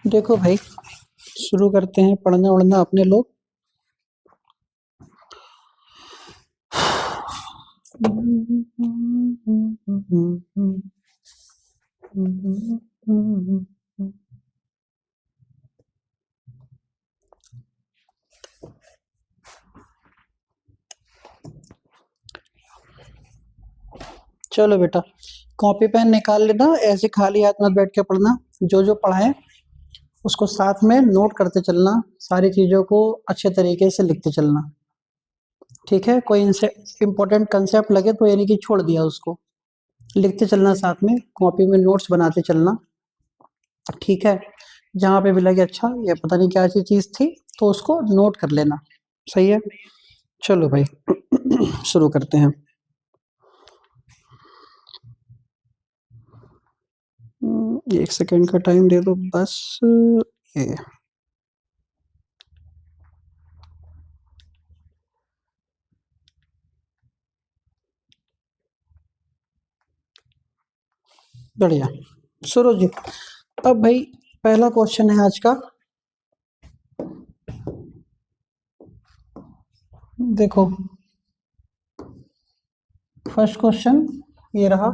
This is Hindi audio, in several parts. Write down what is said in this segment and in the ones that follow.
देखो भाई, शुरू करते हैं पढ़ना उड़ना अपने लोग। चलो बेटा, कॉपी पेन निकाल लेना, ऐसे खाली हाथ मत बैठ के पढ़ना। जो जो पढ़ाएं उसको साथ में नोट करते चलना, सारी चीज़ों को अच्छे तरीके से लिखते चलना। ठीक है, कोई इनसे इम्पोर्टेंट कंसेप्ट लगे तो यानी कि छोड़ दिया, उसको लिखते चलना, साथ में कॉपी में नोट्स बनाते चलना। ठीक है, जहाँ पे भी लगे अच्छा ये पता नहीं क्या चीज़ थी तो उसको नोट कर लेना। सही है, चलो भाई शुरू करते हैं। एक सेकेंड का टाइम दे दो बस। ये बढ़िया, शुरू जी। अब भाई पहला क्वेश्चन है आज का, देखो फर्स्ट क्वेश्चन ये रहा।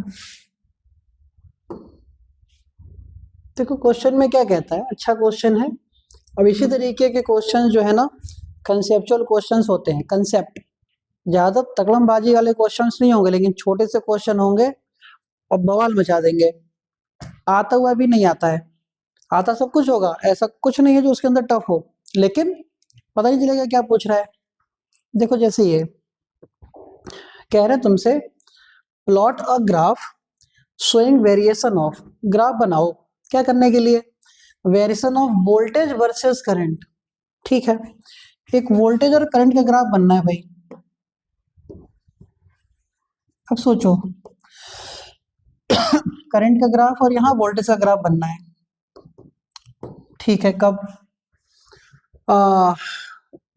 देखो क्वेश्चन में क्या कहता है, अच्छा क्वेश्चन है। अब इसी तरीके के क्वेश्चन जो है ना, कंसेप्चुअल क्वेश्चंस होते हैं। कंसेप्ट, ज्यादा तकड़मबाजी वाले क्वेश्चंस नहीं होंगे, लेकिन छोटे से क्वेश्चन होंगे और बवाल मचा देंगे। आता हुआ भी नहीं आता है, आता सब कुछ होगा, ऐसा कुछ नहीं है जो उसके अंदर टफ हो, लेकिन पता नहीं चलेगा क्या पूछ रहा है। देखो जैसे ये कह रहे हैं तुमसे, plot a graph showing variation of, graph बनाओ, क्या करने के लिए, variation of voltage versus current. ठीक है, एक वोल्टेज और करंट का ग्राफ बनना है भाई। अब सोचो, करंट का ग्राफ और यहाँ वोल्टेज का ग्राफ बनना है। ठीक है, कब,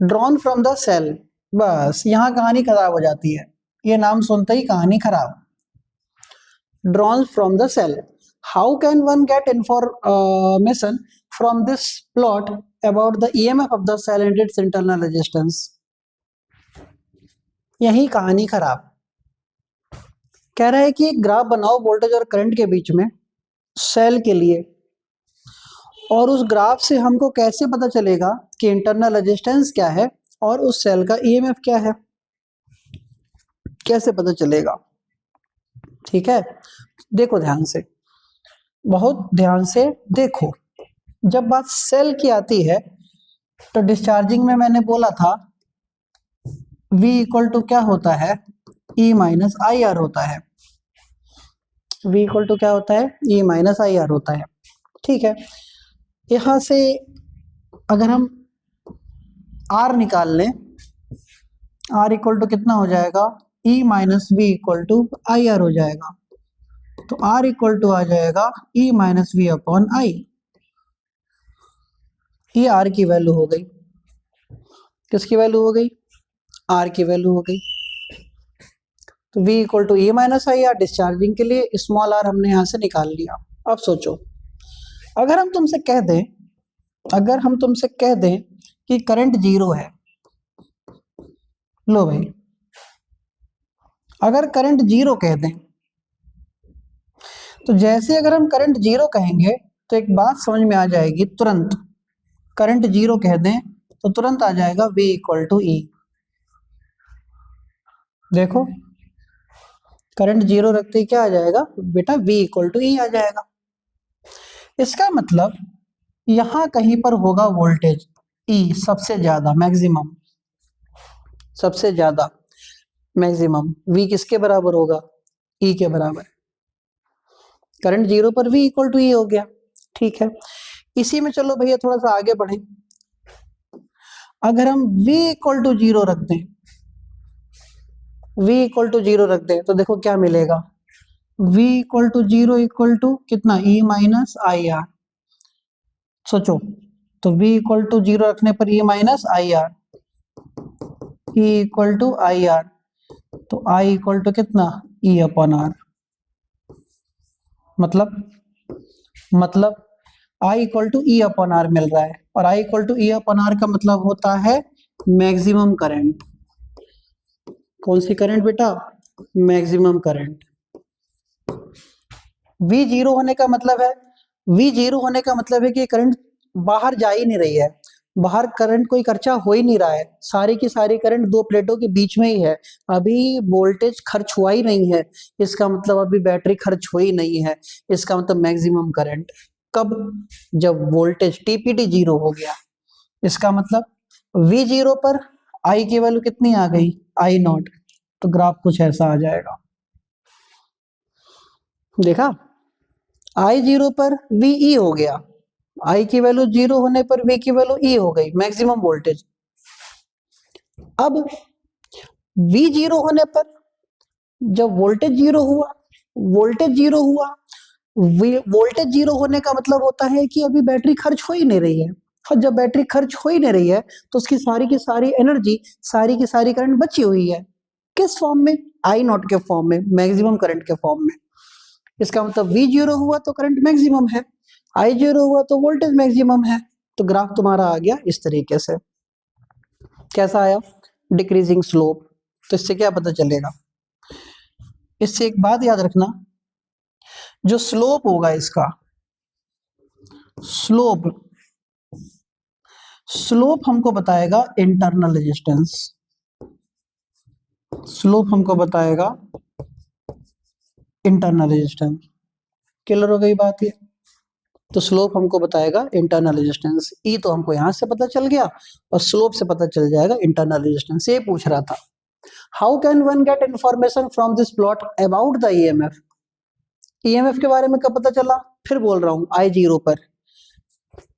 ड्रॉन फ्रॉम द सेल, बस यहाँ कहानी खराब हो जाती है, ये नाम सुनते ही कहानी खराब। Drawn from the cell, how can one get information from this plot about the EMF of the cell and its internal resistance. यही कहानी खराब। कह रहा है कि एक ग्राफ बनाओ वोल्टेज और करंट के बीच में सेल के लिए, और उस ग्राफ से हमको कैसे पता चलेगा कि इंटरनल रेजिस्टेंस क्या है और उस सेल का ईएमएफ क्या है, कैसे पता चलेगा। ठीक है, देखो ध्यान से, बहुत ध्यान से देखो। जब बात सेल की आती है तो डिस्चार्जिंग में मैंने बोला था V इक्वल टू क्या होता है, E माइनस आई आर होता है। V इक्वल टू क्या होता है, E माइनस आई आर होता है। ठीक है, यहां से अगर हम R निकाल लें, R इक्वल टू कितना हो जाएगा, E minus V equal to I R हो जाएगा। तो R इक्वल टू आ जाएगा E minus V upon I. ये R की वैल्यू हो गई, किसकी वैल्यू हो गई, R की वैल्यू हो गई। तो V equal to E minus I R, discharging के लिए स्मॉल r हमने यहां से निकाल लिया। अब सोचो, अगर हम तुमसे कह दें, अगर हम तुमसे कह दें कि करंट जीरो है, लो भाई, अगर करंट जीरो कह दें तो जैसे अगर हम करंट जीरो कहेंगे तो एक बात समझ में आ जाएगी तुरंत। करंट जीरो कह दें तो तुरंत आ जाएगा V इक्वल टू ई। देखो करंट जीरो रखते ही क्या आ जाएगा बेटा, V इक्वल टू ई आ जाएगा। इसका मतलब यहां कहीं पर होगा वोल्टेज E सबसे ज्यादा, मैक्सिमम, सबसे ज्यादा मैक्सिमम। V किसके बराबर होगा, E के बराबर। करंट जीरो पर V इक्वल टू ई हो गया। ठीक है, इसी में चलो भैया थोड़ा सा आगे बढ़े। अगर हम V इक्वल टू जीरो रख दें, V इक्वल टू जीरो रख दें तो देखो क्या मिलेगा, V equal to zero equal to कितना, E माइनस आई आर। सोचो, तो V इक्वल टू जीरो रखने पर E minus I R, E equal to I R, तो I इक्वल टू कितना, E अपॉन आर। मतलब I equal to E upon R मिल रहा है, और I equal to E upon R का मतलब होता है मैक्सिमम करंट। कौन सी करंट बेटा? Maximum current. V जीरो होने का मतलब है, V जीरो होने का मतलब है कि करंट बाहर जा ही नहीं रही है, बाहर करंट कोई खर्चा हो ही नहीं रहा है, सारी की सारी करंट दो प्लेटों के बीच में ही है, अभी वोल्टेज खर्च हुआ ही नहीं है, इसका मतलब अभी बैटरी खर्च हुई नहीं है, इसका मतलब मैक्सिमम करंट कब? जब वोल्टेज टीपीटी जीरो हो गया। इसका मतलब V जीरो पर I की वैल्यू कितनी आ गई? I not. तो ग्राफ कुछ ऐसा आ जाएगा, देखा? I जीरो पर VE हो गया, I की वैल्यू जीरो होने पर V की वैल्यू E हो गई, मैक्सिमम वोल्टेज। अब V जीरो होने पर जब वोल्टेज जीरो हुआ, वोल्टेज जीरो हुआ, वोल्टेज जीरो होने का मतलब होता है कि अभी बैटरी खर्च हो ही नहीं रही है, और जब बैटरी खर्च हो ही नहीं रही है तो उसकी सारी की सारी एनर्जी, सारी की सारी करंट बची हुई है, किस फॉर्म में? आई नॉट के फॉर्म में, मैक्सिमम करंट के फॉर्म में। इसका मतलब V जीरो हुआ तो करंट मैक्सिमम है, I जीरो हुआ तो वोल्टेज मैक्सिमम है। तो ग्राफ तुम्हारा आ गया इस तरीके से। कैसा आया? Decreasing slope. तो इससे क्या पता चलेगा? इससे एक बात याद रखना, जो स्लोप होगा इसका, स्लोप स्लोप हमको बताएगा इंटरनल रेजिस्टेंस, स्लोप हमको बताएगा इंटरनल रेजिस्टेंस। क्लियर हो गई बात ये? तो स्लोप हमको बताएगा इंटरनल रेजिस्टेंस। ई तो हमको यहां से पता चल गया, और स्लोप से पता चल जाएगा इंटरनल रेजिस्टेंस। ये पूछ रहा था, how can one get information from this plot about the EMF? EMF के बारे में कब पता चला? फिर बोल रहा हूं, आई जीरो पर।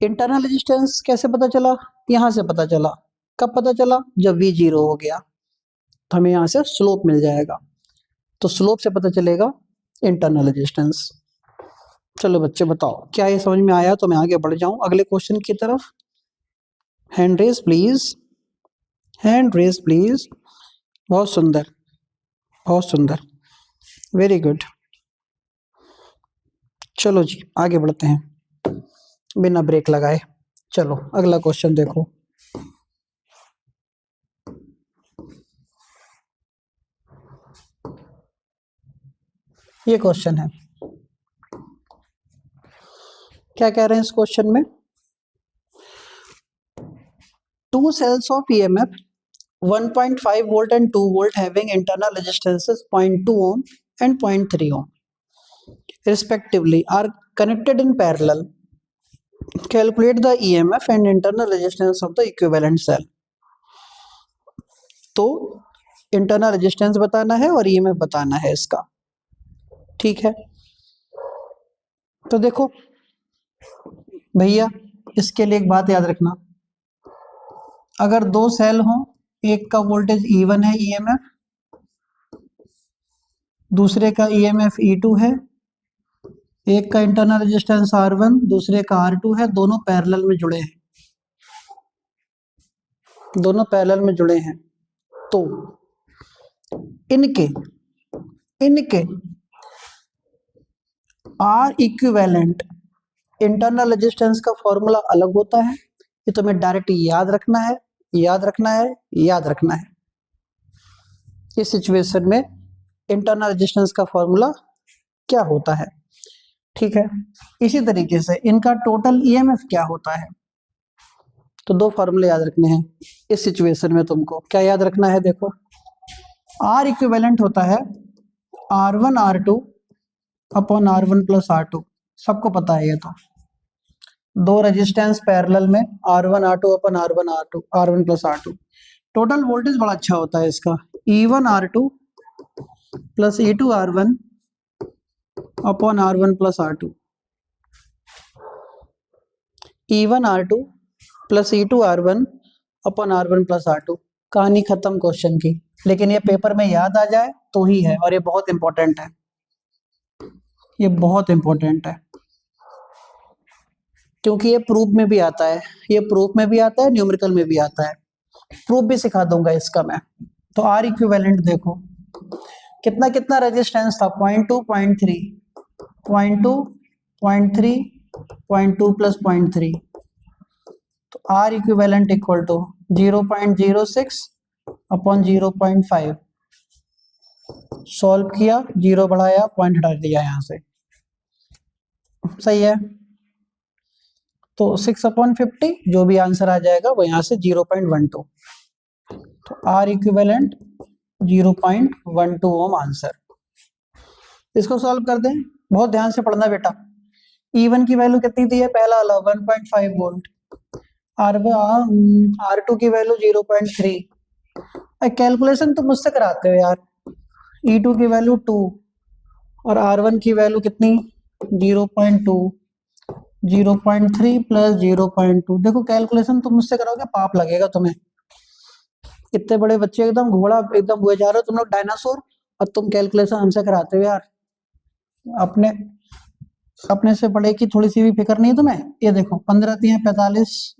इंटरनल रेजिस्टेंस कैसे पता चला? यहां से पता चला। कब पता चला? जब V जीरो हो गया, तो हमें यहां से स्लोप मिल जाएगा। तो स्लोप से पता चलेगा इंटरनल रेजिस्टेंस। चलो बच्चे बताओ, क्या ये समझ में आया? तो मैं आगे बढ़ जाऊं अगले क्वेश्चन की तरफ। Hand raise please, hand raise please. बहुत सुंदर, बहुत सुंदर, वेरी गुड। चलो जी आगे बढ़ते हैं बिना ब्रेक लगाए। चलो अगला क्वेश्चन देखो। ये क्वेश्चन है, क्या कह रहे हैं इस क्वेश्चन में? Two cells of EMF 1.5 volt and 2 volt having internal resistances 0.2 ohm and 0.3 ohm respectively are connected in parallel. Calculate the EMF and internal resistance of the equivalent cell. तो इंटरनल रेजिस्टेंस बताना है और ईएमएफ बताना है इसका, ठीक है? तो देखो भैया, इसके लिए एक बात याद रखना, अगर दो सेल हों, एक का वोल्टेज E1 है ईएमएफ, दूसरे का ईएमएफ E2 है, एक का इंटरनल रेजिस्टेंस R1 दूसरे का R2 है, दोनों पैरेलल में जुड़े हैं, दोनों पैरेलल में जुड़े हैं, तो इनके इनके आर इक्विवेलेंट इंटरनल रेजिस्टेंस का फॉर्मूला अलग होता है। ये तुम्हें डायरेक्ट याद रखना है, याद रखना है, याद रखना है। इस सिचुएशन में इंटरनल रेजिस्टेंस का फॉर्मूला क्या होता है, ठीक है? इसी तरीके से इनका टोटल ईएमएफ क्या होता है। तो दो फॉर्मूले याद रखने हैं इस सिचुएशन में। तुमको क्या याद रखना है? देखो, आर इक्विवेलेंट होता है R1 R2 upon R1 plus R2, सबको पता है ये तो। दो रेजिस्टेंस पैरेलल में R1 R2 अपन R1 R2 R1 plus R2। Total voltage बड़ा अच्छा होता है इसका, E1 R2 plus E2 R1 upon R1 plus R2। E1 R2 plus E2 R1 upon R1 plus R2। कहानी खत्म क्वेश्चन की। लेकिन ये पेपर में याद आ जाए तो ही है, और ये बहुत इंपॉर्टेंट है, ये बहुत इंपॉर्टेंट है, क्योंकि ये प्रूफ में भी आता है, ये प्रूफ में भी आता है, न्यूमेरिकल में भी आता है। प्रूफ भी सिखा दूंगा इसका मैं। तो आर इक्विवेलेंट देखो, कितना कितना रेजिस्टेंस था? 0.2 0.3 0.2 0.3 0.2 प्लस 0.3, तो R equivalent equal to 0.06 upon 0.5। Solve किया, 0 बढ़ाया, पॉइंट हटा दिया यहाँ से, सही है। तो 6/50 जो भी आंसर आ जाएगा वो यहाँ से 0.12, तो R इक्विवेलेंट 0.12 ओम आंसर। इसको सॉल्व कर दें, बहुत ध्यान से पढ़ना बेटा। E1 की वैल्यू कितनी दी है, पहला वाला 1.5 वोल्ट, R2 की वैल्यू 0.3। कैलकुलेशन तो मुझसे कराते हो यार। E2 की वैल्यू 2 और R1 की वैल्यू कितनी 0.2, 0.3 प्लस 0.2। देखो कैलकुलेशन तुम मुझसे करोगे पाप लगेगा तुम्हें। इतने बड़े बच्चे एकदम घोड़ा एकदम हुए जा रहे हो तुम लोग, डायनासोर, और तुम कैलकुलेशन हमसे कराते हो यार। अपने से बड़े की थोड़ी सी भी फिक्र नहीं है तुम्हें। ये देखो 15 3 45,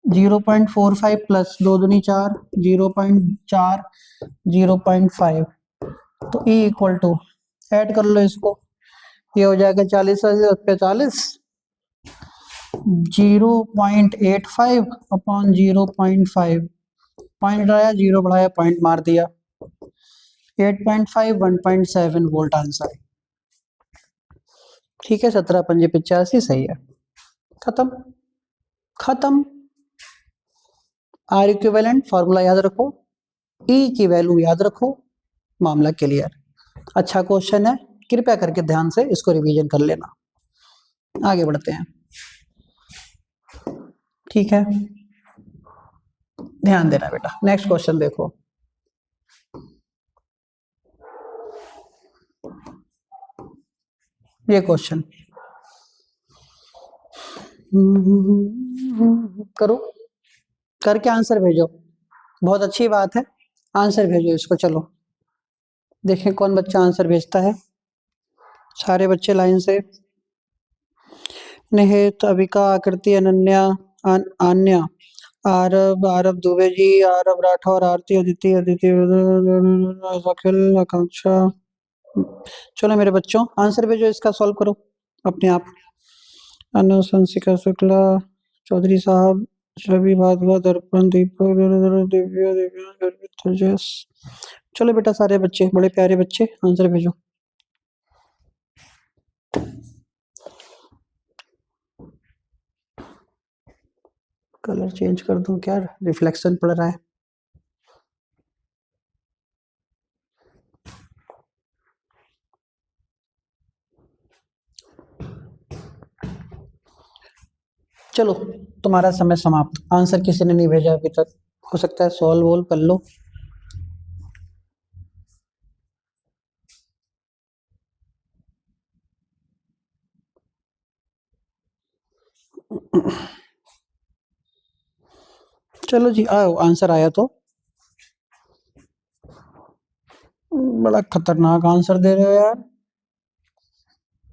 0.45 प्लस 2 दूनी 4, 0.4, 0.5, तो E इक्वल टू, ऐड कर लो इसको, ये हो जाएगा 40 45, 0.85 अपॉन 0.5, पॉइंट बढ़ाया, 0 बढ़ाया, पॉइंट मार दिया, 8.5 1.7 वोल्ट आंसर। ठीक है, 17 पंजे 85 सही है। खत्म। आर इक्विवेलेंट फॉर्मूला याद रखो, ई की वैल्यू याद रखो, मामला क्लियर। अच्छा क्वेश्चन है, कृपया करके ध्यान से इसको रिवीजन कर लेना। आगे बढ़ते हैं, ठीक है, ध्यान देना बेटा। नेक्स्ट क्वेश्चन देखो, ये क्वेश्चन करो, करके आंसर भेजो। बहुत अच्छी बात है, आंसर भेजो इसको। चलो देखें कौन बच्चा आंसर भेजता है। सारे बच्चे लाइन से, निहित, अविका, आकृति, अनन्या, आन्या, आरब दुबे जी, आरब राठौर, आरती, अदिति, अखिल, आकांक्षा। चलो मेरे बच्चों आंसर भेजो, इसका सॉल्व करो अपने आप। अनुशंसिका शुक्ला, चौधरी साहब, छवि भागवत, दर्पण, दीपक, दिव्या, तेजस। चलो बेटा सारे बच्चे, बड़े प्यारे बच्चे, आंसर भेजो। कलर चेंज कर दूं क्या, रिफ्लेक्शन पड़ रहा है। चलो तुम्हारा समय समाप्त। आंसर किसी ने नहीं भेजा अभी तक, हो सकता है सॉल्व वोल्व कर लो। चलो जी, आओ आंसर आया तो। बड़ा खतरनाक आंसर दे रहे हो यार।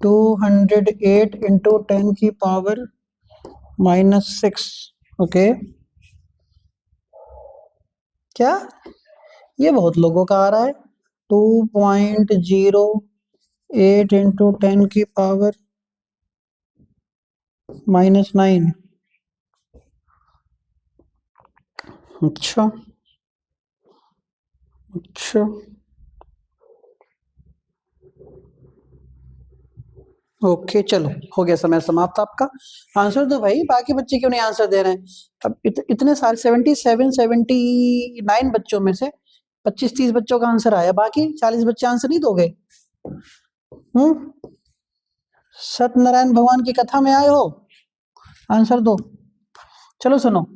208 इंटू 10 की पावर -6। ओके, क्या ये बहुत लोगों का आ रहा है। 2.08 इंटू 10 की पावर -9। अच्छा अच्छा, ओके चलो हो गया समय समाप्त आपका। आंसर दो भाई, बाकी बच्चे क्यों नहीं आंसर दे रहे हैं। अब इतने सारे 77 79 बच्चों में से 25 30 बच्चों का आंसर आया, बाकी 40 बच्चे आंसर नहीं दोगे। सत्यनारायण भगवान की कथा में आए हो, आंसर दो। चलो सुनो,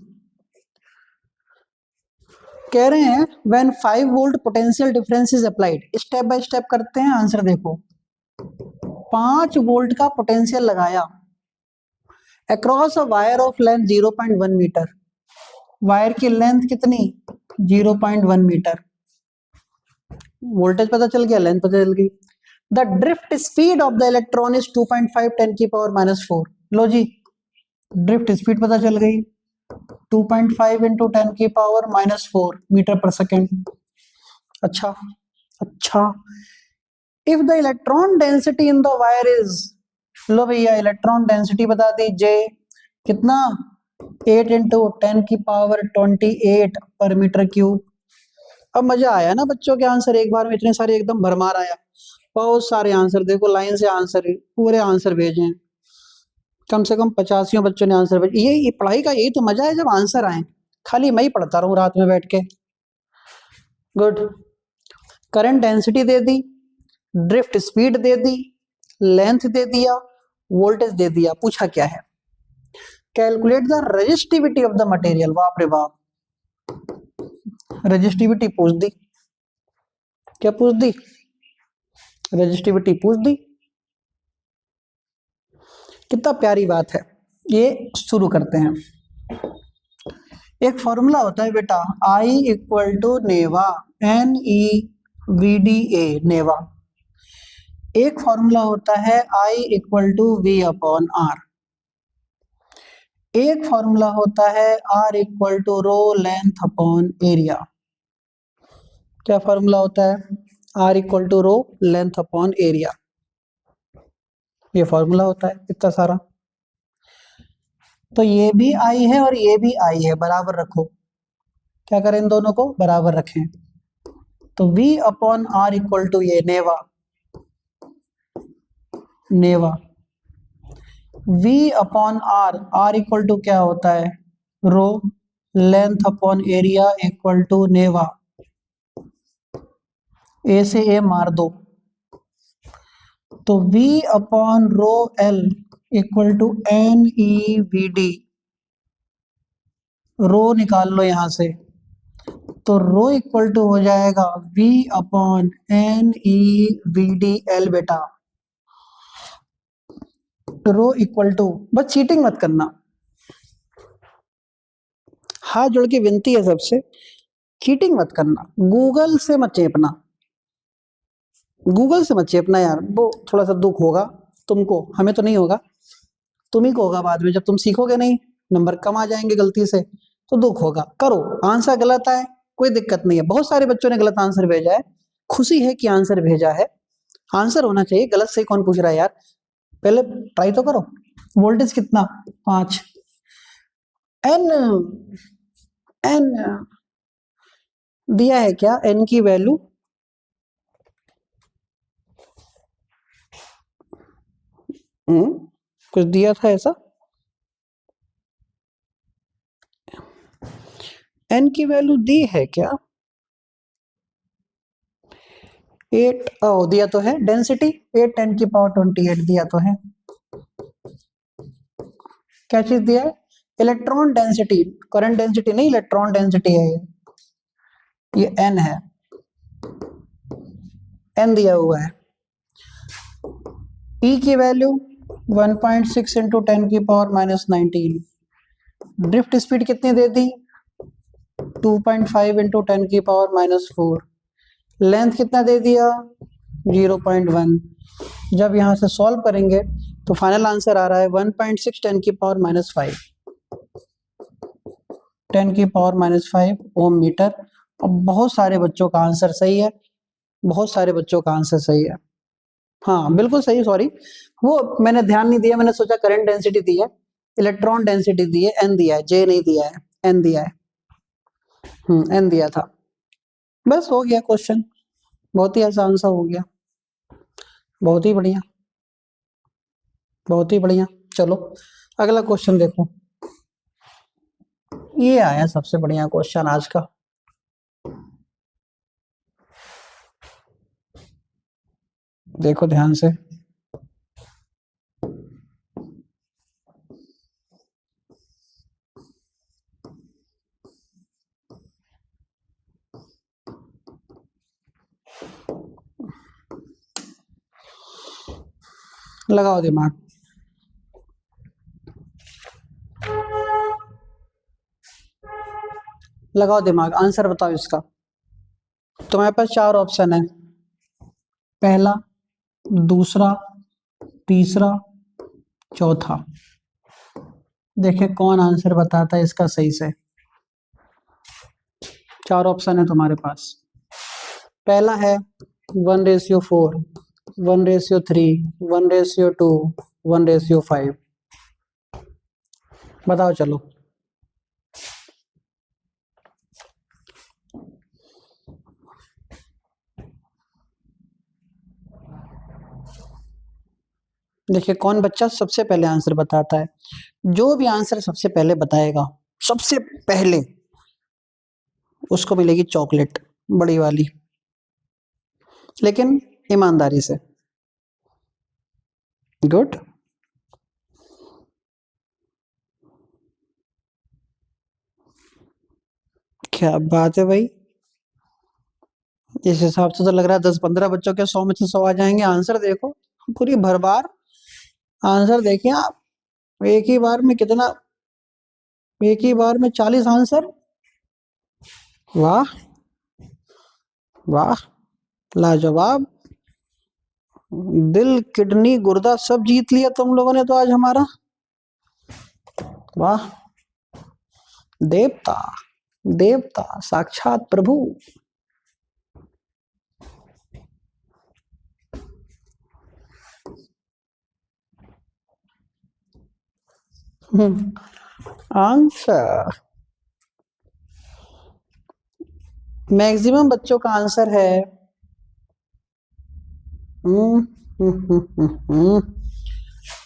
कह रहे हैं when 5 volt potential difference is applied, step by step करते हैं। आंसर देखो, 5 वोल्ट का पोटेंशियल लगाया across a wire of length 0.1 metre. Wire की लेंथ कितनी, 0.1 मीटर। वोल्टेज पता चल गया, लेंथ पता चल गई। The drift speed of the electron is 2.5 10 की पावर -4। लो जी, ड्रिफ्ट स्पीड पता चल गई, 2.5 इंटू 10 की पावर -4 मीटर पर सेकेंड। अच्छा, if the electron density in the wire is low भैया इलेक्ट्रॉन डेंसिटी बता दी जे कितना 8 इंटू 10⁻28 पर मीटर क्यूब। अब मजा आया ना बच्चों के आंसर एक बार में इतने सारे एकदम भरमार आया, बहुत सारे आंसर, देखो लाइन से आंसर पूरे आंसर भेजे हैं, कम से कम 85 बच्चों ने आंसर भेजे। ये पढ़ाई का यही तो मजा है जब आंसर आए, खाली मैं ही पढ़ता रहूं रात में बैठ के। गुड। करंट डेंसिटी दे दी, ड्रिफ्ट स्पीड दे दी, लेंथ दे दिया, वोल्टेज दे दिया, पूछा क्या है? Calculate the resistivity of the material. बाप रे बाप, रेजिस्टिविटी पूछ दी। क्या पूछ दी? रेजिस्टिविटी पूछ दी। कितना प्यारी बात है ये। शुरू करते हैं। एक फॉर्मूला होता है बेटा, I इक्वल टू नेवा, NEVDA, नेवा। एक फॉर्मूला होता है I equal to V upon R। एक फॉर्मूला होता है R equal to rho length upon area. क्या फॉर्मूला होता है? R equal to rho length upon area, ये फॉर्मूला होता है इतना सारा। तो ये भी I है और ये भी I है, बराबर रखो। क्या करें? इन दोनों को बराबर रखें। तो V upon R equal to ये नेवा, नेवा। V upon R, R equal to क्या होता है? Rho length upon area equal to नेवा। ए से ए मार दो, तो V upon rho L equal to NEVD। Rho निकाल लो यहां से, तो रो इक्वल टू हो जाएगा V अपॉन NEVDL बेटा। रो इक्वल टू, बस चीटिंग मत करना, हाथ जोड़ के विनती है सबसे, चीटिंग मत करना, गूगल से मत चेपना, गूगल से मत चेपना यार, वो थोड़ा सा दुख होगा तुमको, हमें तो नहीं होगा, तुम्ही को होगा बाद में जब तुम सीखोगे नहीं, नंबर कम आ जाएंगे गलती से तो दुख होगा। करो, आंसर गलत आए कोई दिक्कत नहीं है, बहुत सारे बच्चों ने गलत आंसर भेजा है, खुशी है कि आंसर भेजा है, आंसर होना चाहिए, गलत से कौन पूछ रहा है यार, पहले ट्राई तो करो। वोल्टेज कितना? 5। एन, एन दिया है क्या? एन की वैल्यू कुछ दिया था ऐसा? एन की वैल्यू दी है क्या? 8 दिया तो है, डेंसिटी 8 10⁻28 दिया तो है। क्या चीज दिया है? इलेक्ट्रॉन डेंसिटी, करंट डेंसिटी नहीं, इलेक्ट्रॉन डेंसिटी है ये एन है, एन दिया हुआ है। ई की वैल्यू 1.6 इंटू 10⁻⁻19। ड्रिफ्ट स्पीड कितनी दे दी? 2.5 इंटू 10⁻⁻4। लेंथ कितना दे दिया? 0.1। जब यहां से सॉल्व करेंगे तो फाइनल आंसर आ रहा है 1.6 10⁻⁻5, 10⁻⁵ ओम मीटर। अब बहुत सारे बच्चों का आंसर सही है, बहुत सारे बच्चों का आंसर सही है, हाँ बिल्कुल सही, सॉरी वो मैंने ध्यान नहीं दिया, मैंने सोचा करंट डेंसिटी दी है, इलेक्ट्रॉन डेंसिटी दी है, एन दिया है, जे नहीं दिया है, एन दिया है, एन दिया था। बस हो गया क्वेश्चन, बहुत ही आसान सा हो गया, बहुत ही बढ़िया, बहुत ही बढ़िया। चलो अगला क्वेश्चन देखो, ये आया सबसे बढ़िया क्वेश्चन आज का। देखो ध्यान से, लगाओ दिमाग, लगाओ दिमाग, आंसर बताओ इसका। तुम्हारे पास 4 ऑप्शन है, पहला, दूसरा, तीसरा, चौथा। देखिए कौन आंसर बताता है इसका सही से। 4 ऑप्शन है तुम्हारे पास, पहला है 1:4, 1:3, 1:2, 1:5। बताओ चलो। देखिए कौन बच्चा सबसे पहले आंसर बताता है। जो भी आंसर सबसे पहले बताएगा, सबसे पहले, उसको मिलेगी चॉकलेट बड़ी वाली, लेकिन ईमानदारी से। गुड। क्या बात है भाई, इस हिसाब से तो लग रहा है 10-15 बच्चों के 100 में से 100 आ जाएंगे। आंसर देखो, पूरी भरबार आंसर देखिए आप। एक ही बार में कितना, एक ही बार में 40 आंसर। वाह वाह, लाजवाब। दिल, किडनी, गुर्दा सब जीत लिया तुम लोगों ने तो आज हमारा। वाह, देवता देवता साक्षात प्रभु। आंसर, मैक्सिमम बच्चों का आंसर है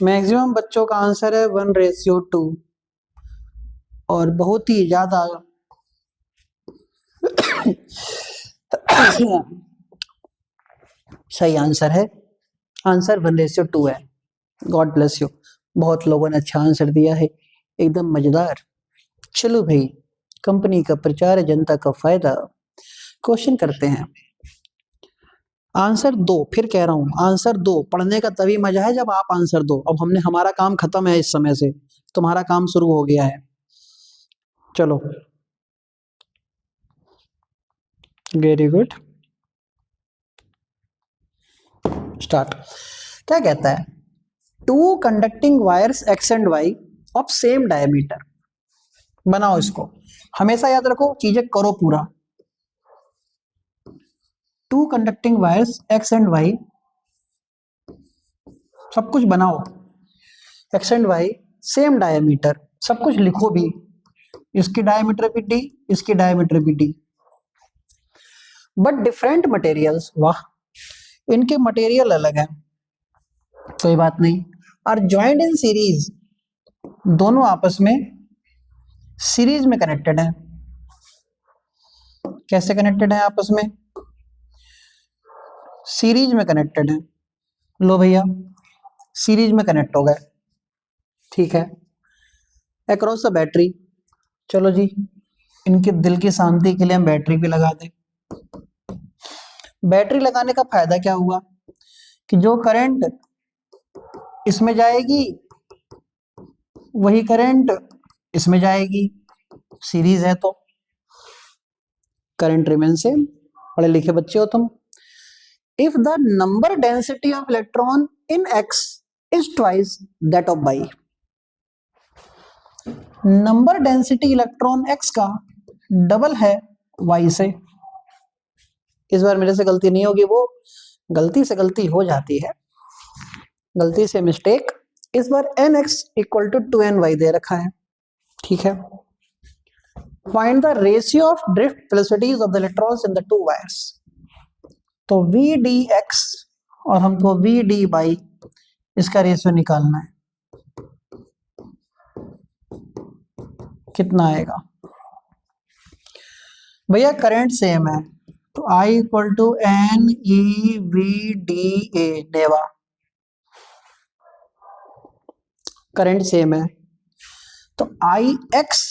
मैक्सिमम बच्चों का आंसर है 1:2 और बहुत ही ज्यादा सही आंसर है। आंसर 1:2 है। God bless you. बहुत लोगों ने अच्छा आंसर दिया है, एकदम मजेदार। चलो भाई, कंपनी का प्रचार है, जनता का फायदा। क्वेश्चन करते हैं। आंसर दो, फिर कह रहा हूं आंसर दो। पढ़ने का तभी मजा है जब आप आंसर दो। अब हमने, हमारा काम खत्म है, इस समय से तुम्हारा काम शुरू हो गया है। चलो, वेरी गुड, स्टार्ट। क्या कहता है? Two conducting wires X and Y of same diameter. बनाओ इसको, हमेशा याद रखो, चीजें करो पूरा। Two conducting wires X and Y, सब कुछ बनाओ। X and Y same diameter, सब कुछ लिखो भी। इसकी डायमीटर भी डी, इसकी डायमीटर भी डी, बट डिफरेंट मटेरियल्स। वाह, इनके मटेरियल अलग है, कोई बात नहीं। आर ज्वाइंट इन सीरीज, दोनों आपस में सीरीज में कनेक्टेड है। कैसे कनेक्टेड है आपस में? सीरीज में कनेक्टेड है। लो भैया, सीरीज में कनेक्ट हो गए, ठीक है। अक्रॉस द बैटरी, चलो जी, इनके दिल की शांति के लिए हम बैटरी भी लगा दें। बैटरी लगाने का फायदा क्या हुआ कि जो करंट इसमें जाएगी वही करंट इसमें जाएगी, सीरीज है तो करंट रिमेन सेम। पढ़े लिखे बच्चे हो तुम। If the number density of electron in X is twice that of Y, number density electron X का डबल है वाई से। इस बार मेरे से गलती नहीं होगी, वो गलती से गलती हो जाती है, गलती से मिस्टेक। इस बार N X equal to 2ny दे रखा है, ठीक है। Find the ratio of drift velocities of the electrons in the two wires. तो वी डी एक्स और हमको वी डी बाई, इसका रेशियो निकालना है। कितना आएगा भैया? करंट सेम है तो I equal to N E V D A, नेवा। करंट सेम है तो I X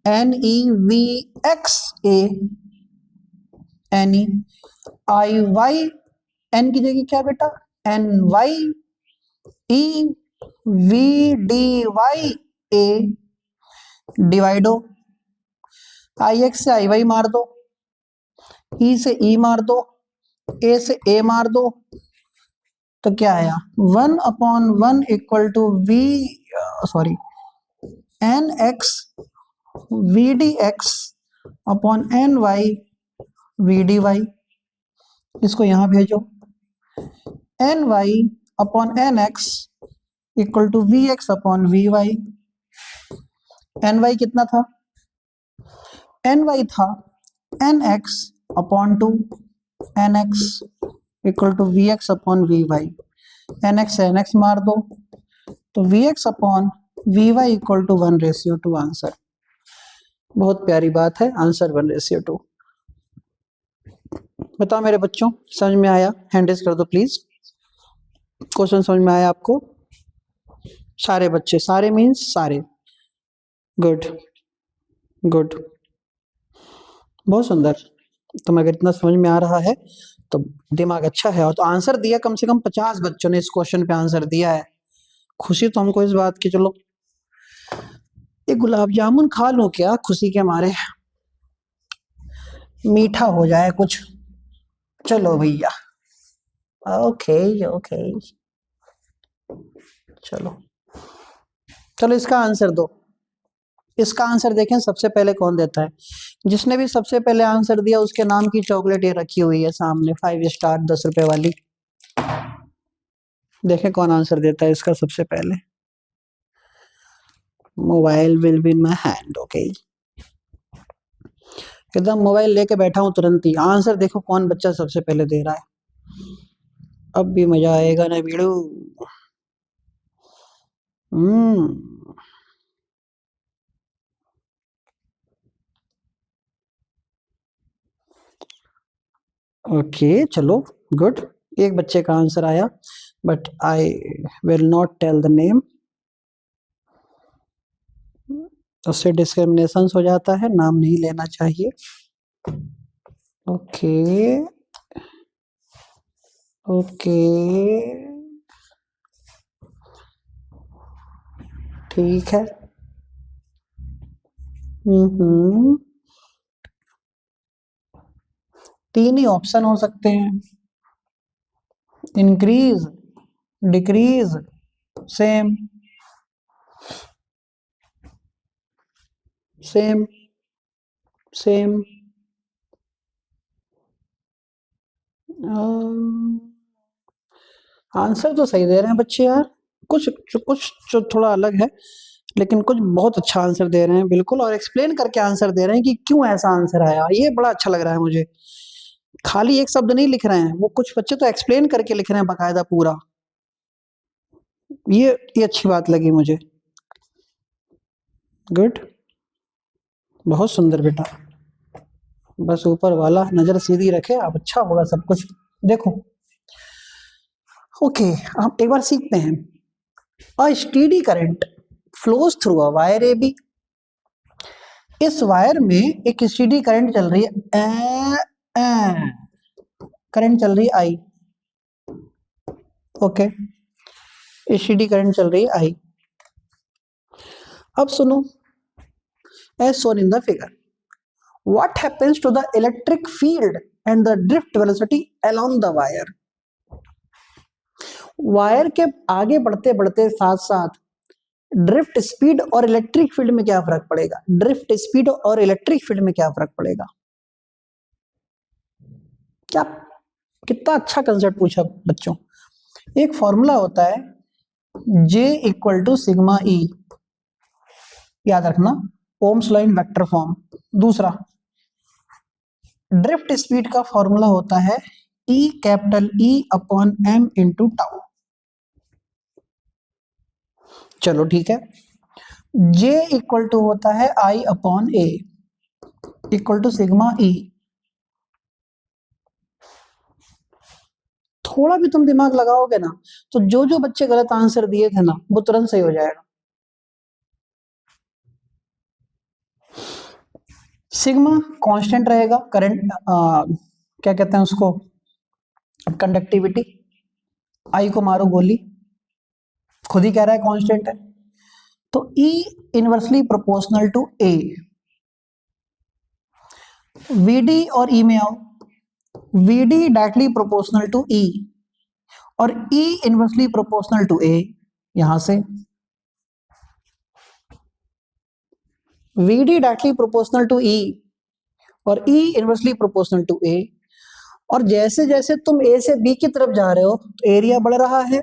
N E V X A, N E. I Y, N की जगह क्या बेटा? N Y E V D Y A, डिवाइडो। आई एक्स से आई वाई मार दो, ई से ई मार दो, ए से ए मार दो, तो क्या आया? 1/1 equal to V, sorry, N X V D X upon N Y V D Y. इसको यहां भेजो, N Y upon N X equal to V X upon V Y. N Y कितना था? एन वाई था N X upon two N X equal to V X upon V Y. N X मार दो तो V X upon V Y equal to 1:2 answer. बहुत प्यारी बात है, आंसर 1:2। बताओ मेरे बच्चों, समझ में आया? हैंड रेज कर दो प्लीज। क्वेश्चन समझ में आया आपको? सारे बच्चे, सारे मीन्स सारे। गुड गुड, बहुत सुंदर। तुम अगर इतना समझ में आ रहा है तो दिमाग अच्छा है। और तो आंसर दिया कम से कम 50 बच्चों ने इस क्वेश्चन पे आंसर दिया है। खुशी तो हमको इस बात की, चलो एक गुलाब जामुन खा लूं क्या खुशी के मारे, मीठा हो जाए कुछ। चलो भैया, ओके ओके, चलो चलो इसका आंसर दो। इसका आंसर देखें सबसे पहले कौन देता है। जिसने भी सबसे पहले आंसर दिया उसके नाम की चॉकलेट ये रखी हुई है सामने, 5 स्टार 10 रुपए वाली। देखें कौन आंसर देता है इसका सबसे पहले। Mobile will be in my hand. Okay, एकदम मोबाइल लेके बैठा हूं तुरंत ही। आंसर देखो कौन बच्चा सबसे पहले दे रहा है। अब भी मजा आएगा ना बीड़ू। ओके चलो गुड, एक बच्चे का आंसर आया, but I will not tell the name, उससे डिस्क्रिमिनेशन हो जाता है, नाम नहीं लेना चाहिए। ओके ओके ठीक है। तीन ही ऑप्शन हो सकते हैं, increase, decrease, same. Same same answer तो सही दे रहे हैं बच्चे यार, कुछ कुछ जो थोड़ा अलग है, लेकिन कुछ बहुत अच्छा आंसर दे रहे हैं बिल्कुल, और एक्सप्लेन करके आंसर दे रहे हैं कि क्यों ऐसा आंसर आया। ये बड़ा अच्छा लग रहा है मुझे। खाली एक शब्द नहीं लिख रहे हैं वो, कुछ बच्चे तो एक्सप्लेन करके लिख रहे हैं बाकायदा पूरा। ये अच्छी बात लगी मुझे। गुड, बहुत सुंदर बेटा, बस ऊपर वाला नजर सीधी रखे, अब अच्छा होगा सब कुछ। देखो ओके, हम एक बार सीखते हैं। A steady current flows through a wire A B. इस वायर में एक स्टेडी करंट चल रही है, करंट चल रही है आई। ओके, स्टेडी करंट चल रही है आई। अब सुनो, as shown in the figure, what happens to the electric field and the drift velocity along the wire? Wire के आगे बढ़ते बढ़ते साथ साथ ड्रिफ्ट स्पीड और इलेक्ट्रिक फील्ड में क्या फर्क पड़ेगा? ड्रिफ्ट स्पीड और इलेक्ट्रिक फील्ड में क्या फर्क पड़ेगा? क्या, कितना अच्छा कंसेप्ट पूछा बच्चों। एक फॉर्मूला होता है J equal to sigma E, याद रखना, Ohm's law in vector form. दूसरा, ड्रिफ्ट स्पीड का फॉर्मूला होता है E capital E upon M into tau. चलो ठीक है, J इक्वल टू होता है I upon A equal to sigma E। थोड़ा भी तुम दिमाग लगाओगे ना तो जो जो बच्चे गलत आंसर दिए थे ना वो तुरंत सही हो जाएगा। सिग्मा कांस्टेंट रहेगा, करंट क्या कहते हैं उसको, कंडक्टिविटी। आई को मारो गोली, खुद ही कह रहा है कांस्टेंट है। तो E inversely proportional to A। VD और E में आओ, VD directly proportional to E और E inversely proportional to A। यहां से VD directly proportional to E और E inversely proportional to A। और जैसे जैसे तुम A से B की तरफ जा रहे हो तो एरिया बढ़ रहा है,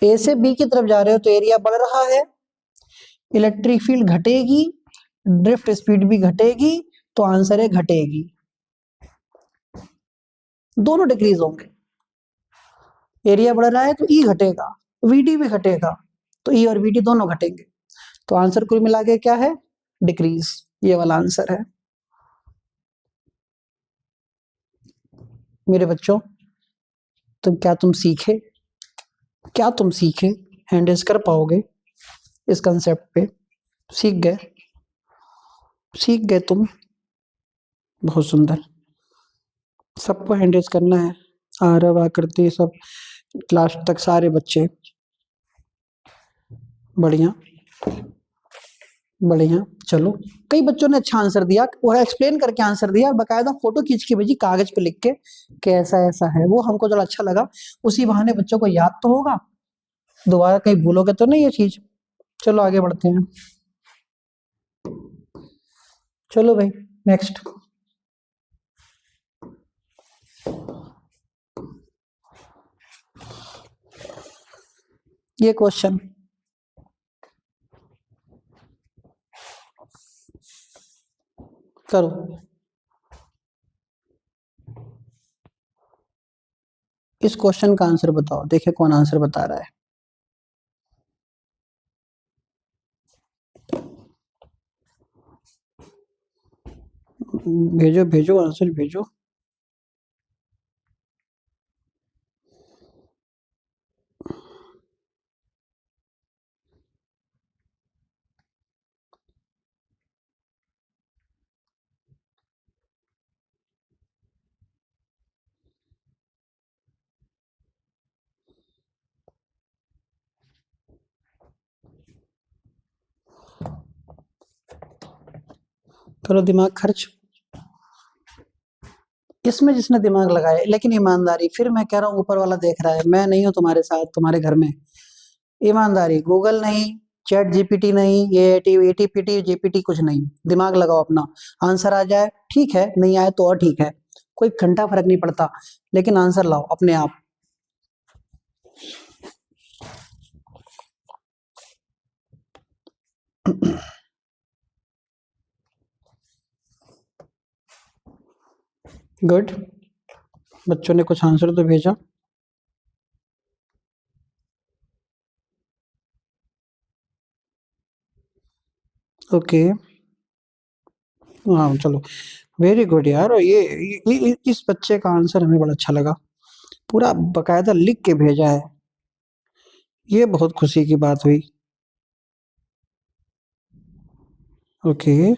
ए से बी की तरफ जा रहे हो तो एरिया बढ़ रहा है, इलेक्ट्रिक फील्ड घटेगी, ड्रिफ्ट स्पीड भी घटेगी, तो आंसर है घटेगी। दोनों डिक्रीज होंगे, एरिया बढ़ रहा है तो ई घटेगा, वीडी भी घटेगा, तो ई और वीडी दोनों घटेंगे, तो आंसर कुल मिला के क्या है, डिक्रीज। ये वाला आंसर है। मेरे बच्चों, तुम सीखे, क्या तुम सीखे, हैंडल्स कर पाओगे इस कंसेप्ट पे? सीख गए, सीख गए तुम, बहुत सुंदर। सबको हैंडल्स करना है, आरव आकृति सब, लास्ट तक सारे बच्चे। बढ़िया बढ़िया। चलो, कई बच्चों ने अच्छा आंसर दिया, वो एक्सप्लेन करके आंसर दिया, बकायदा फोटो खींच के भेजी कागज पे लिख के कि ऐसा ऐसा है, वो हमको थोड़ा अच्छा लगा। उसी बहाने बच्चों को याद तो होगा, दोबारा कहीं भूलोगे तो नहीं ये चीज। चलो आगे बढ़ते हैं। चलो भाई, नेक्स्ट। ये क्वेश्चन करो। इस क्वेश्चन का आंसर बताओ, देखे कौन आंसर बता रहा है। भेजो भेजो, आंसर भेजो। करो दिमाग खर्च। इसमें जिसने दिमाग लगाया, लेकिन ईमानदारी, फिर मैं कह रहा हूँ ऊपर वाला देख रहा है, मैं नहीं हूं तुम्हारे साथ तुम्हारे घर में। ईमानदारी, गूगल नहीं, चैट जीपीटी नहीं, ये एटीपीटी जीपीटी कुछ नहीं, दिमाग लगाओ अपना। आंसर आ जाए ठीक है, नहीं आए तो और ठीक है, कोई घंटा फर्क नहीं पड़ता, लेकिन आंसर लाओ अपने आप। गुड, बच्चों ने कुछ आंसर तो भेजा। ओके, हाँ चलो, वेरी गुड यार। और ये इस बच्चे का आंसर हमें बड़ा अच्छा लगा, पूरा बकायदा लिख के भेजा है, ये बहुत खुशी की बात हुई। ओके,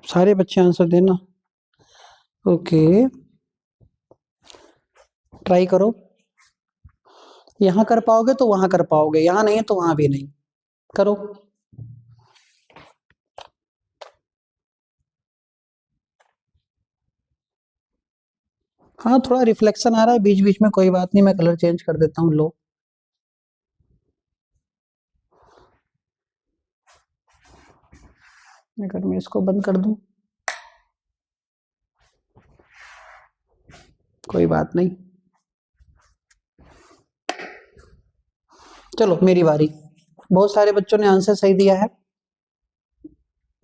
सारे बच्चे आंसर देना। ओके, ट्राई करो, यहाँ कर पाओगे तो वहां कर पाओगे, यहाँ नहीं तो वहां भी नहीं। करो। हाँ, थोड़ा रिफ्लेक्शन आ रहा है बीच बीच में, कोई बात नहीं, मैं कलर चेंज कर देता हूँ। लो, अगर मैं इसको बंद कर दूं, कोई बात नहीं। चलो मेरी बारी। बहुत सारे बच्चों ने आंसर सही दिया है,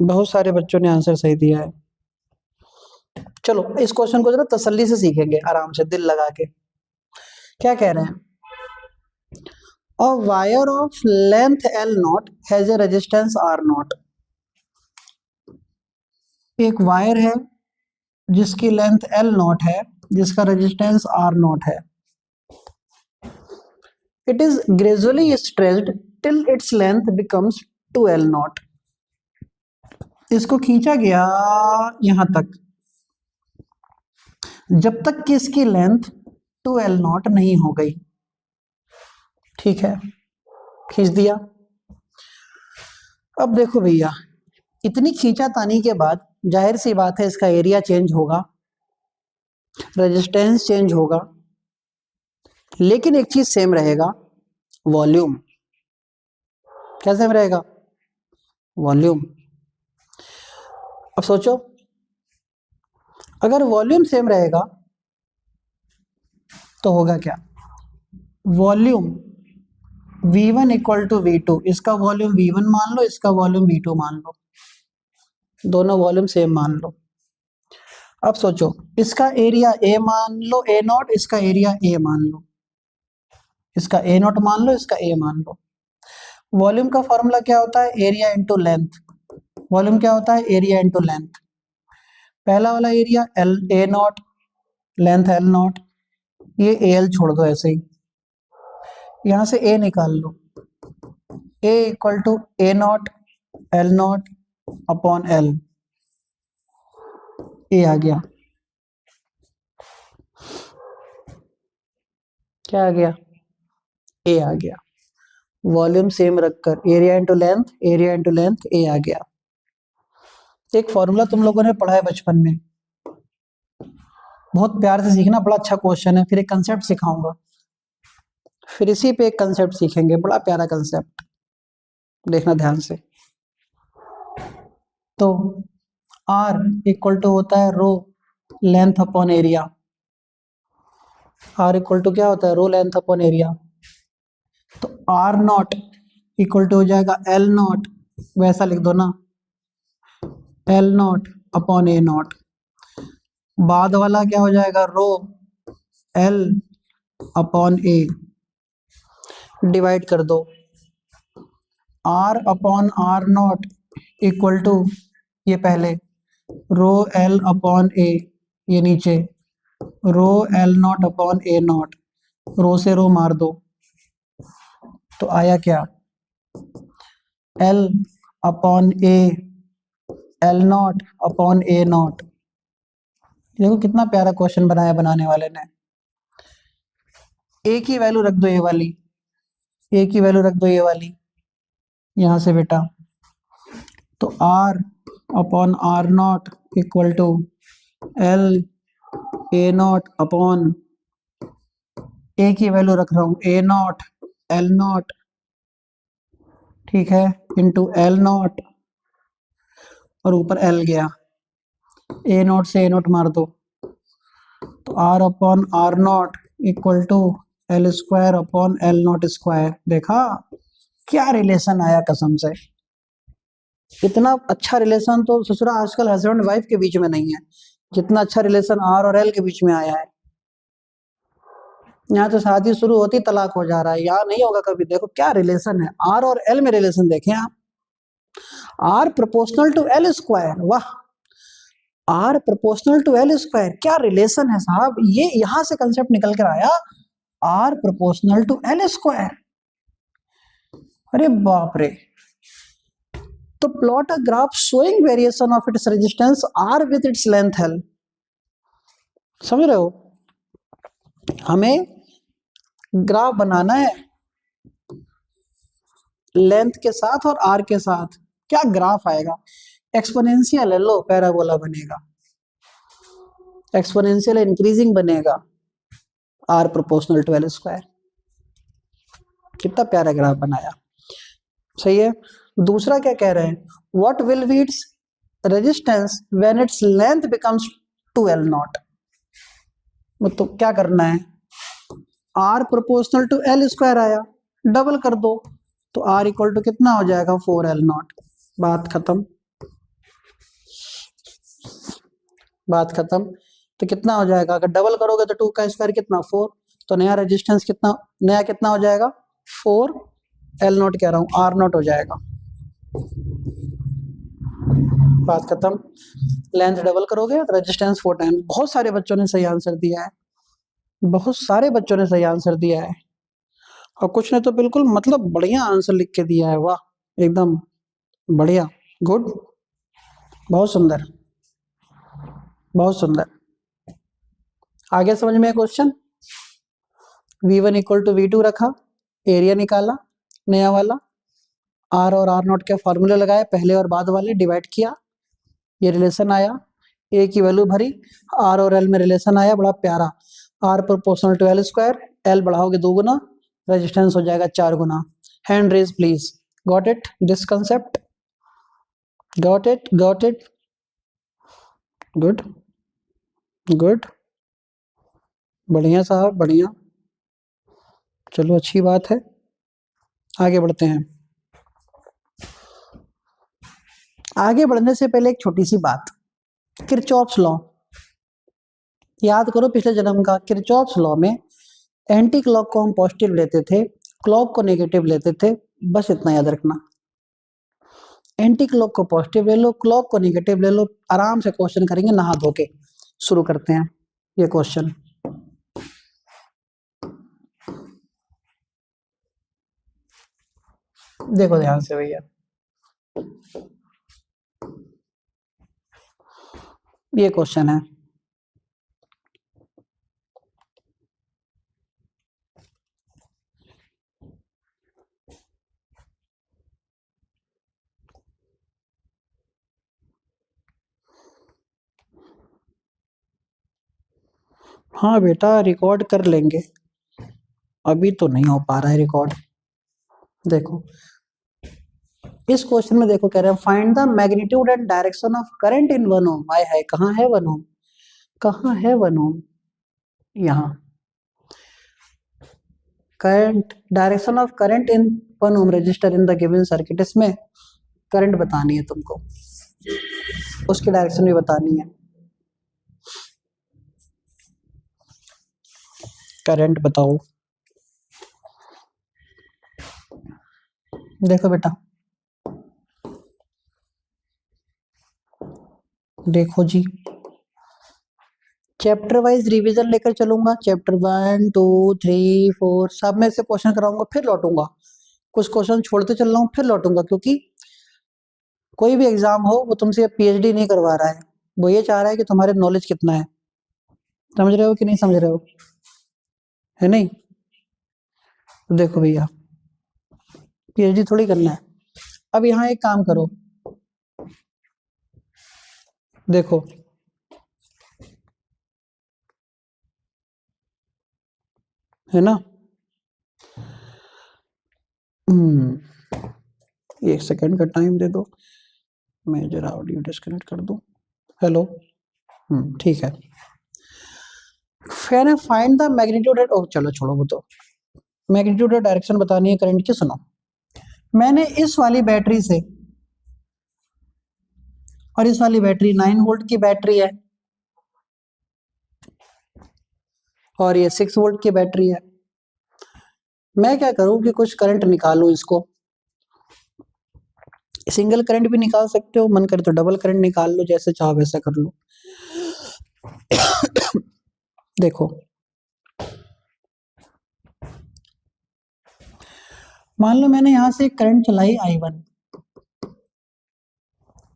बहुत सारे बच्चों ने आंसर सही दिया है। चलो इस क्वेश्चन को जरा तसल्ली से सीखेंगे, आराम से दिल लगा के। क्या कह रहे हैं? A wire of length L naught has a resistance R naught। एक वायर है जिसकी लेंथ L naught है, जिसका रेजिस्टेंस R naught है। It is gradually stretched till its length becomes 2L naught। इसको खींचा गया यहां तक, जब तक कि इसकी लेंथ 2L naught नहीं हो गई। ठीक है, खींच दिया। अब देखो भैया, इतनी खींचातानी के बाद जाहिर सी बात है इसका एरिया चेंज होगा, रेजिस्टेंस चेंज होगा, लेकिन एक चीज सेम रहेगा, वॉल्यूम। क्या सेम रहेगा? वॉल्यूम। अब सोचो, अगर वॉल्यूम सेम रहेगा तो होगा क्या? Volume V1 equal to V2, इसका वॉल्यूम V1 मान लो, इसका वॉल्यूम V2 मान लो, दोनों वॉल्यूम सेम मान लो। अब सोचो, इसका एरिया A मान लो A नॉट, इसका एरिया A मान लो, इसका A नॉट मान लो, इसका A मान लो। वॉल्यूम का फॉर्मूला क्या होता है? Area into length. वॉल्यूम क्या होता है? Area into length. पहला वाला area L A not, length L not, ये AL छोड़ दो ऐसे ही, यहां से A निकाल लो, A equal to A not L not upon L, A आ गया। क्या आ गया? A आ गया। वॉल्यूम सेम रखकर area into length, area into length, A आ गया। एक फॉर्मूला तुम लोगों ने पढ़ा है बचपन में, बहुत प्यार से सीखना, बड़ा अच्छा क्वेश्चन है। फिर एक कंसेप्ट सिखाऊंगा, फिर इसी पे एक कंसेप्ट सीखेंगे, बड़ा प्यारा कंसेप्ट, देखना ध्यान से। तो R इक्वल टू होता है rho length upon area. R equal to क्या होता है? Rho length upon area. तो R नॉट इक्वल टू हो जाएगा L नॉट, वैसा लिख दो ना, L not upon A not. बाद वाला क्या हो जाएगा? Rho L upon A, divide कर दो। R upon R not equal to, ये पहले रो L अपॉन A, ये नीचे rho L not upon A not, rho से रो मार दो, तो आया क्या? L upon A, L not upon A not. देखो कितना प्यारा क्वेश्चन बनाया बनाने वाले ने। A की वैल्यू रख दो, ये वाली A की वैल्यू रख दो, ये वाली यहां से बेटा। तो R upon R not equal to L A not upon, A की वैल्यू रख रहा हूं A नॉट L नॉट, ठीक है, इंटू L नॉट, और ऊपर L गया, A नॉट से A नॉट मार दो, तो R upon R not equal to L square upon L not square. देखा क्या रिलेशन आया, कसम से इतना अच्छा रिलेशन तो ससुरा आजकल हस्बैंड वाइफ के बीच में नहीं है, जितना अच्छा रिलेशन R और L के बीच में आया है। यहाँ तो शादी शुरू होती तलाक हो जा रहा है, यहाँ नहीं होगा कभी। देखो क्या रिलेशन है, R और L में रिलेशन देखें आप, R proportional to L square, वाह, R proportional to L square, क्या रिलेशन है साहब। ये यहां से कंसेप्ट निकल कर आया, R proportional to L square. अरे बाप रे। तो plot a graph showing variation of its resistance R with its length L। समझ रहे हो? हमें ग्राफ बनाना है लेंथ के साथ और R के साथ। क्या ग्राफ आएगा? एक्सपोनेंशियल है, लो पैराबोला बनेगा, एक्सपोनेंशियल इंक्रीजिंग बनेगा, R proportional to L square. कितना प्यारा ग्राफ बनाया, सही है। दूसरा क्या कह रहे हैं? What will be its resistance when its length becomes 2L not. मतलब क्या करना है? R proportional to L square आया, डबल कर दो, तो R इक्वल टू कितना हो जाएगा? 4L not. बात खत्म, बात खत्म। तो कितना हो जाएगा? अगर डबल करोगे तो 2 का स्क्वायर कितना? 4, तो नया रेजिस्टेंस कितना, नया कितना हो जाएगा? 4L नॉट कह रहा हूँ, R नॉट हो जाएगा। बात खत्म। लेंथ डबल करोगे तो रेजिस्टेंस 4 टाइम्स। बहुत सारे बच्चों ने सही आंसर दिया है, बहुत सारे बच्चों ने सही आंसर दिया है, और कुछ ने तो बिल्कुल मतलब बढ़िया आंसर लिख के दिया है। वाह, एकदम बढ़िया, गुड, बहुत सुंदर, बहुत सुंदर। आगे समझ में question. V1 equal to V2 रखा, एरिया निकाला नया वाला, R और R नॉट के फॉर्मूले लगाए, पहले और बाद वाले, डिवाइड किया, ये रिलेशन आया, A की वैल्यू भरी, R और L में रिलेशन आया, बड़ा प्यारा। R proportional to L square, L बढ़ाओगे 2 गुना, रेजिस्टेंस हो जाएगा 4 गुना। Hand raise please. Got it this concept? Got it, got it, good, good, बढ़िया साहब, बढ़िया। चलो अच्छी बात है, आगे बढ़ते हैं। आगे बढ़ने से पहले एक छोटी सी बात, किरचॉफ्स लॉ याद करो पिछले जन्म का। किरचॉफ्स लॉ में एंटी क्लॉक को हम पॉजिटिव लेते थे, क्लॉक को नेगेटिव लेते थे, बस इतना याद रखना। एंटी क्लॉक को पॉजिटिव ले लो, क्लॉक को नेगेटिव ले लो। आराम से क्वेश्चन करेंगे नहा धो के। शुरू करते हैं ये क्वेश्चन। देखो ध्यान से भैया, ये क्वेश्चन है। हाँ बेटा रिकॉर्ड कर लेंगे, अभी तो नहीं हो पा रहा है रिकॉर्ड। देखो इस क्वेश्चन में देखो कह रहे हैं find the magnitude and direction of current in 1 ओम। आय है, कहाँ है 1 ओम, कहाँ है 1 ओम, यहाँ। Current, direction of current in 1 ohm resistor in the given circuit. इसमें करंट बतानी है तुमको, उसकी डायरेक्शन भी बतानी है। करंट बताओ। देखो बेटा, देखो जी, चैप्टर वाइज रिवीजन लेकर चलूंगा। चैप्टर 1 2 3 4 सब में से क्वेश्चन कराऊंगा, फिर लौटूंगा। कुछ क्वेश्चन छोड़ते चल रहा हूँ, फिर लौटूंगा, क्योंकि कोई भी एग्जाम हो वो तुमसे पीएचडी नहीं करवा रहा है, वो ये चाह रहा है कि तुम्हारे नॉलेज कितना है। समझ रहे हो कि नहीं समझ रहे हो, है नहीं? तो देखो भैया, पीएचडी थोड़ी करना है। अब यहाँ एक काम करो, देखो है ना, एक सेकंड का टाइम दे दो, मैं जरा ऑडियो डिस्कनेक्ट कर दूं। हेलो, ठीक है। फिर फाइंड द मैग्नीट्यूड एंड, चलो छोड़ो वो तो, मैग्नीट्यूड और डायरेक्शन बतानी है करंट की। सुनो, मैंने इस वाली बैटरी से, और इस वाली बैटरी 9 वोल्ट की बैटरी है, और ये 6 वोल्ट की बैटरी है। मैं क्या करूं कि कुछ करंट निकालूं इसको। सिंगल करंट भी निकाल सकते हो, मन करे तो डबल करंट निकाल लो, जैसे चाहो वैसा कर लो। देखो मान लो मैंने यहां से एक करंट चलाई I1,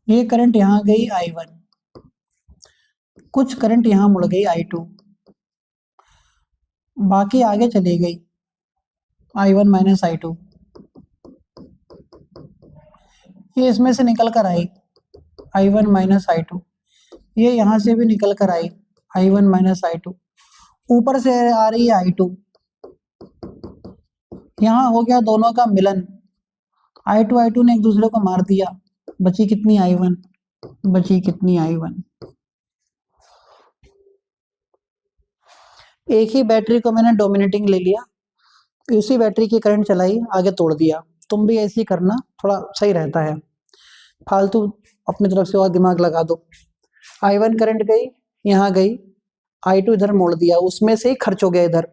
ये करंट यहां गई I1, कुछ करंट यहां मुड़ गई I2, बाकी आगे चली गई I1 माइनस I2। ये इसमें से निकल कर आई I1 माइनस I2, ये यहां से भी निकल कर आई I1 माइनस I2, ऊपर से आ रही है I2, यहाँ हो गया दोनों का मिलन। I2 ने एक दूसरे को मार दिया, बची कितनी I1, बची कितनी I1। एक ही बैटरी को मैंने डोमिनेटिंग ले लिया, उसी बैटरी की करंट चलाई, आगे तोड़ दिया। तुम भी ऐसे ही करना, थोड़ा सही रहता है, फालतू अपनी तरफ से और दिमाग लगा दो। I1 करंट गई, यहाँ गई, I2 इधर मोड़ दिया, उसमें से ही खर्च हो गया इधर।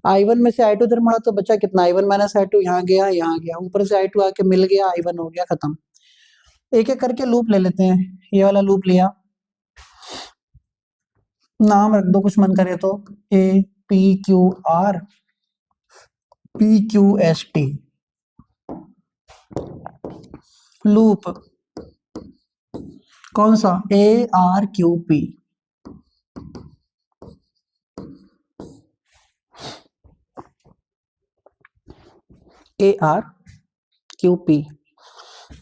I1 में से I2 इधर मोड़ा तो बचा कितना I1 माइनस I2, यहाँ गया यहाँ गया, ऊपर से I2 आके मिल गया, I1 हो गया खत्म। एक एक करके लूप ले लेते हैं। ये वाला लूप लिया, नाम रख दो कुछ मन करे तो, APQR PQST लूप। कौन सा? ARQP। ARQP।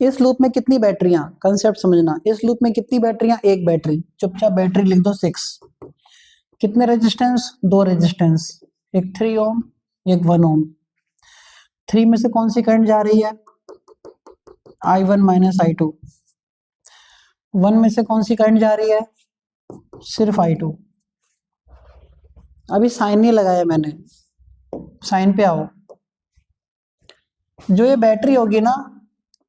इस लूप में कितनी बैटरियां, कंसेप्ट समझना, इस लूप में कितनी बैटरियां, एक बैटरी, चुपचाप बैटरी लिख दो 6। कितने रेजिस्टेंस, 2 रेजिस्टेंस, एक 3 ओम एक 1 ओम। 3 में से कौन सी करंट जा रही है, I1 माइनस I2। 1 में से कौन सी करंट जा रही है, सिर्फ I2। अभी साइन नहीं लगाया मैंने, साइन पे आओ। जो ये बैटरी होगी ना,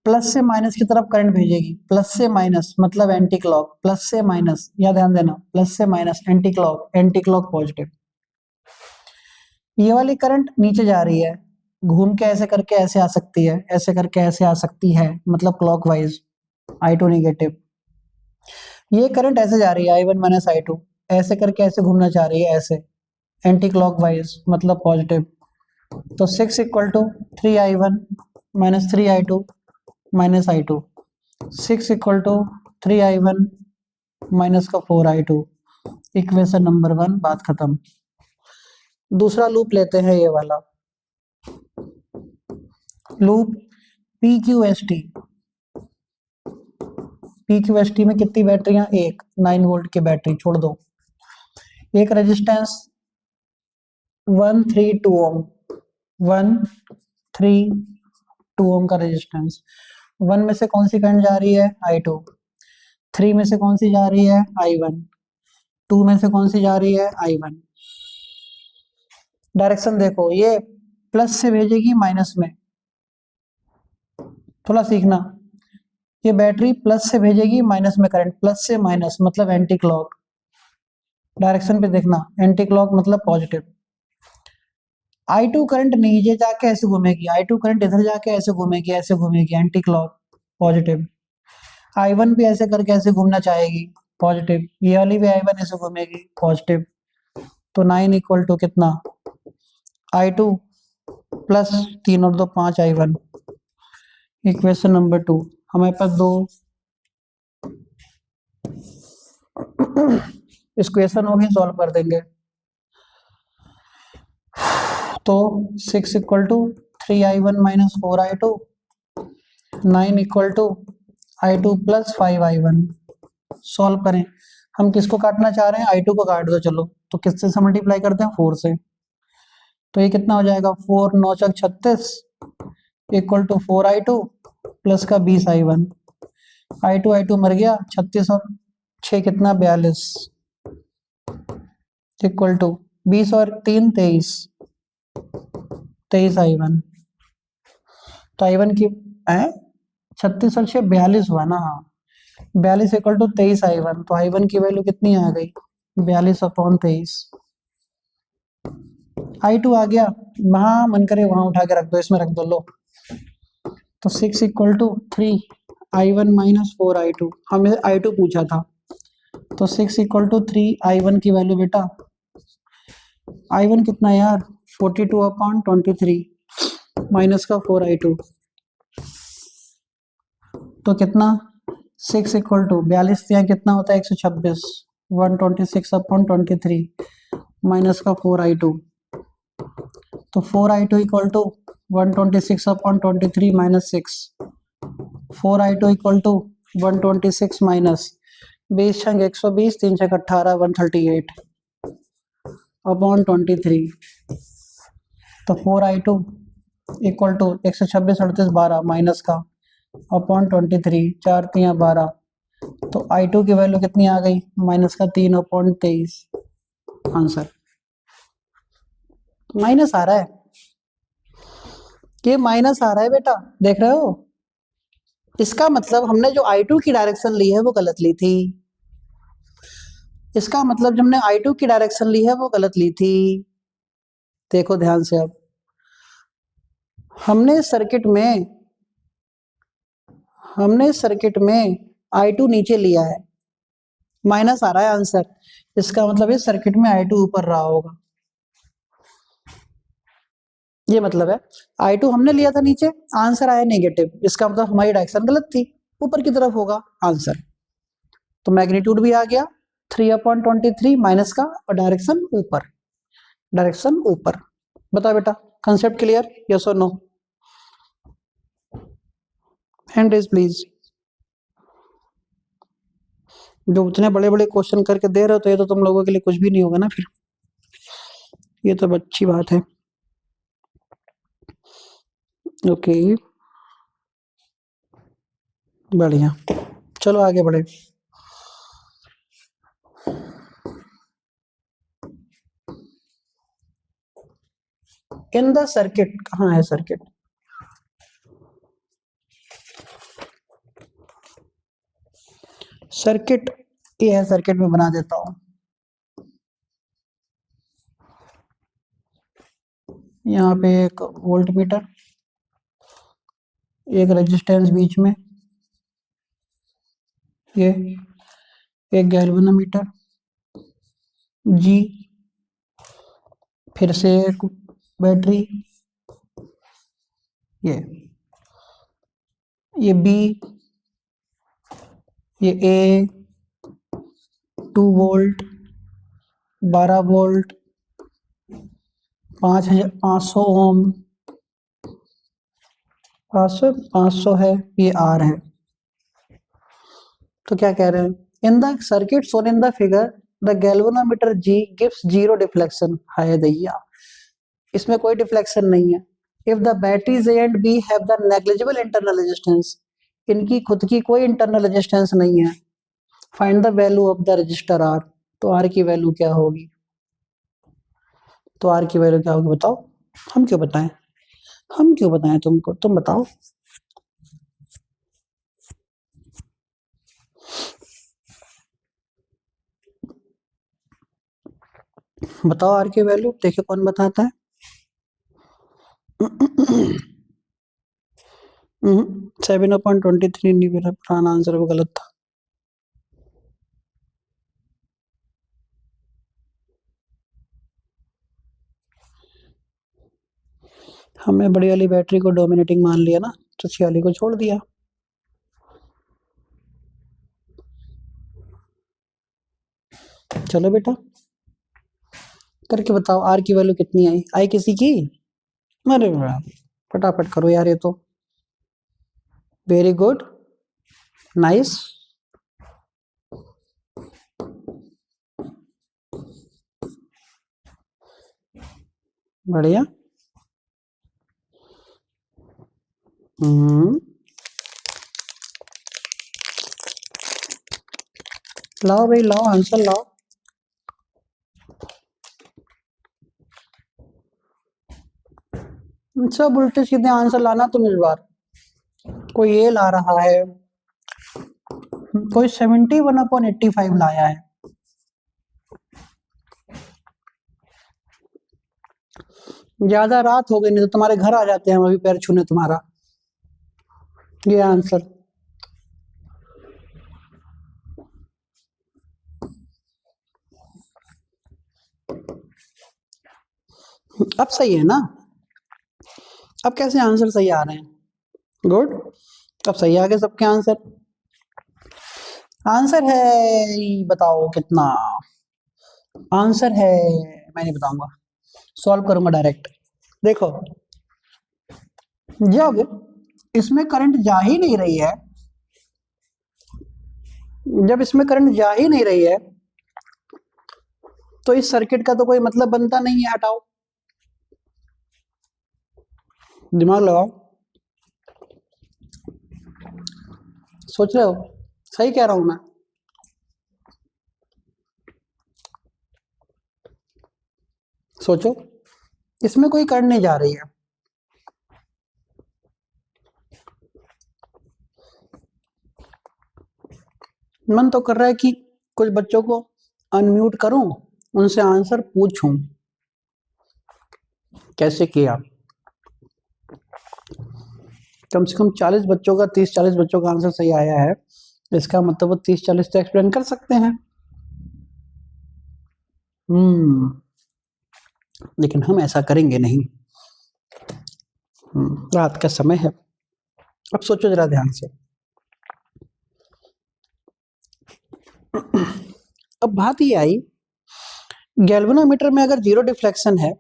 प्लस से माइनस की तरफ करंट भेजेगी, प्लस से माइनस मतलब एंटी क्लॉक, प्लस से माइनस, या ध्यान देना, प्लस से माइनस एंटी क्लॉक पॉजिटिव। ये वाली करंट नीचे जा रही है, घूम के ऐसे करके ऐसे आ सकती है, ऐसे करके ऐसे आ सकती है, मतलब क्लॉकवाइज, I2 नेगेटिव। ये करंट ऐसे जा रही है I1 माइनस I2, ऐसे करके ऐसे घूमना चाह रही है, ऐसे एंटी क्लॉकवाइज मतलब पॉजिटिव। तो 6 equal to 3I1 minus 3I2 minus I2, 6 equal to 3I1 minus का 4I2, इक्वेशन नंबर 1, बात खत्म। दूसरा लूप लेते हैं, ये वाला लूप PQST। PQST में कितनी बैटरियां? एक 9 वोल्ट की बैटरी छोड़ दो, एक रेजिस्टेंस 132 ओम, 132 ओम का रेजिस्टेंस। 1 में से कौन सी करंट जा रही है? I2। 3 में से कौन सी जा रही है? I1। 2 में से कौन सी जा रही है? I1। डायरेक्शन देखो, ये प्लस से भेजेगी माइनस में, थोड़ा सीखना। ये बैटरी प्लस से भेजेगी माइनस में करंट, प्लस से माइनस मतलब एंटी क्लॉक। डायरेक्शन पे देखना, एंटी क्लॉक मतलब पॉजिटिव। I2 करंट नीचे जाके ऐसे घूमेगी, I2 करंट इधर जाके ऐसे घूमेगी, ऐसे घूमेगी, एंटी क्लॉक पॉजिटिव। I1 भी ऐसे करके ऐसे घूमना चाहेगी, पॉजिटिव। ये वाली भी I1 ऐसे घूमेगी, पॉजिटिव। तो 9 इक्वल टू कितना? I2 प्लस 3 और 2 5 I1, इक्वेशन नंबर 2। हमारे पास दो इक्वेशन होगी, सॉल्व कर देंगे। तो 6 equal to 3I1 minus 4I2, 9 equal to I2 plus 5I1। Solve करें, हम किसको काटना चाह रहे हैं? I2 को काट दो। चलो, तो किससे से मल्टीप्लाई करते हैं? 4 से। तो ये कितना हो जाएगा? 4 9 चक 36 इक्वल टू 4I2 प्लस का 20I1। I2 मर गया, 36 और 6 कितना? 42 इक्वल टू 20 और 3 23, 23I1। तो I1 की 36 और 6 42 हुआ ना? हाँ, 42 इक्वल टू 23I1। तो I1 की वैल्यू कितनी आ गई? 42/23। I2 आ गया, वहां मन करे वहां उठा के रख दो, इसमें रख दो, लो। तो 6 equal to 3I1 minus 4I2, हमें I2 पूछा था। तो 6 इक्वल टू 3I1 की वैल्यू बेटा, I1 कितना यार? 42/23 माइनस का 4I2, तो कितना? 6 इक्वल टू 42 यहाँ कितना होता है? 126, 126/23 माइनस का 4I2। तो 4I2 equal to 126/23 minus 6, 4I2 equal to 126 minus 20 छंग 120, 3 छंग 18, 138/23। तो 4I2 इक्वल टू 126 38 12 माइनस का (23), 4 3 12। तो I2 की वैल्यू कितनी आ गई? माइनस का 3/23। आंसर माइनस आ रहा है, ये माइनस आ रहा है बेटा, देख रहे हो? इसका मतलब हमने जो I2 की डायरेक्शन ली है वो गलत ली थी। इसका मतलब जब हमने I2 की डायरेक्शन ली है वो गलत ली थी। देखो ध्यान से, अब हमने सर्किट में I2 नीचे लिया है, माइनस आ रहा है आंसर। इसका मतलब इस सर्किट में I2 ऊपर रहा होगा, ये मतलब है। I2 हमने लिया था नीचे, आंसर आया नेगेटिव, इसका मतलब हमारी डायरेक्शन गलत थी, ऊपर की तरफ होगा आंसर। तो मैग्नीट्यूड भी आ गया 3/23 माइनस का, और डायरेक्शन ऊपर, डायरेक्शन ऊपर। बता बेटा, कंसेप्ट क्लियर? यस और नो? Hand raise please. जो इतने बड़े बड़े क्वेश्चन करके दे रहे हो, तो ये तो तुम लोगों के लिए कुछ भी नहीं होगा ना फिर, ये तो अच्छी बात है। ओके, बढ़िया, चलो आगे बढ़े। इन द सर्किट, कहाँ है सर्किट, सर्किट ये है, सर्किट में बना देता हूं। यहाँ पे एक वोल्ट मीटर, एक रेजिस्टेंस बीच में, ये एक गैल्वेनोमीटर जी, फिर से एक बैटरी, ये बी, ये ए, 2 वोल्ट, 12 वोल्ट, 500 ओम, 500 है, ये आर है। तो क्या कह रहे हैं, in the circuit shown in the figure the galvanometer G gives zero deflection. हाय दैया, इसमें कोई डिफ्लेक्शन नहीं है। If the batteries A and B have the negligible internal resistance, इनकी खुद की कोई इंटरनल रेजिस्टेंस नहीं है। Find the value of the resistor R, तो आर की वैल्यू क्या होगी, तो आर की वैल्यू क्या होगी बताओ। हम क्यों बताएं, हम क्यों बताएं तुमको, तुम बताओ। बताओ आर की वैल्यू, देखिए कौन बताता है। 7.23 नहीं, मेरा पुराना आंसर वो गलत था। हमने बड़ी वाली बैटरी को डोमिनेटिंग मान लिया ना, तो छोटी वाली को छोड़ दिया। चलो बेटा करके बताओ आर की वैल्यू कितनी आई, आई किसी की, अरे फटाफट करो यार, ये तो वेरी गुड, नाइस, बढ़िया। लाओ भाई लाओ, आंसर लाओ। सब उल्टे सीधे आंसर लाना तुम इस बार। कोई ये ला रहा है, कोई 71/85 लाया है। ज्यादा रात हो गई, नहीं तो तुम्हारे घर आ जाते हैं हम अभी पैर छूने तुम्हारा। ये आंसर अब सही है ना, अब कैसे आंसर सही आ रहे हैं, गुड, अब सही आ गए सबके आंसर। आंसर है, बताओ कितना आंसर है, मैं नहीं बताऊंगा, सॉल्व करूंगा डायरेक्ट। देखो जब इसमें करंट जा ही नहीं रही है, जब इसमें करंट जा ही नहीं रही है तो इस सर्किट का तो कोई मतलब बनता नहीं है, हटाओ, दिमाग लगाओ, सोच रहे हो सही कह रहा हूं मैं। सोचो इसमें कोई करंट नहीं जा रही है, मन तो कर रहा है कि कुछ बच्चों को अनम्यूट करूं, उनसे आंसर पूछूं कैसे किया। कम से कम 40 बच्चों का, 30-40 बच्चों का आंसर सही आया है, इसका मतलब वो 30-40 तो एक्सप्लेन कर सकते हैं। लेकिन हम ऐसा करेंगे नहीं। रात का समय है, अब सोचो जरा ध्यान से। अब बात ये आई, गैल्वेनोमीटर में अगर जीरो डिफ्लेक्शन है,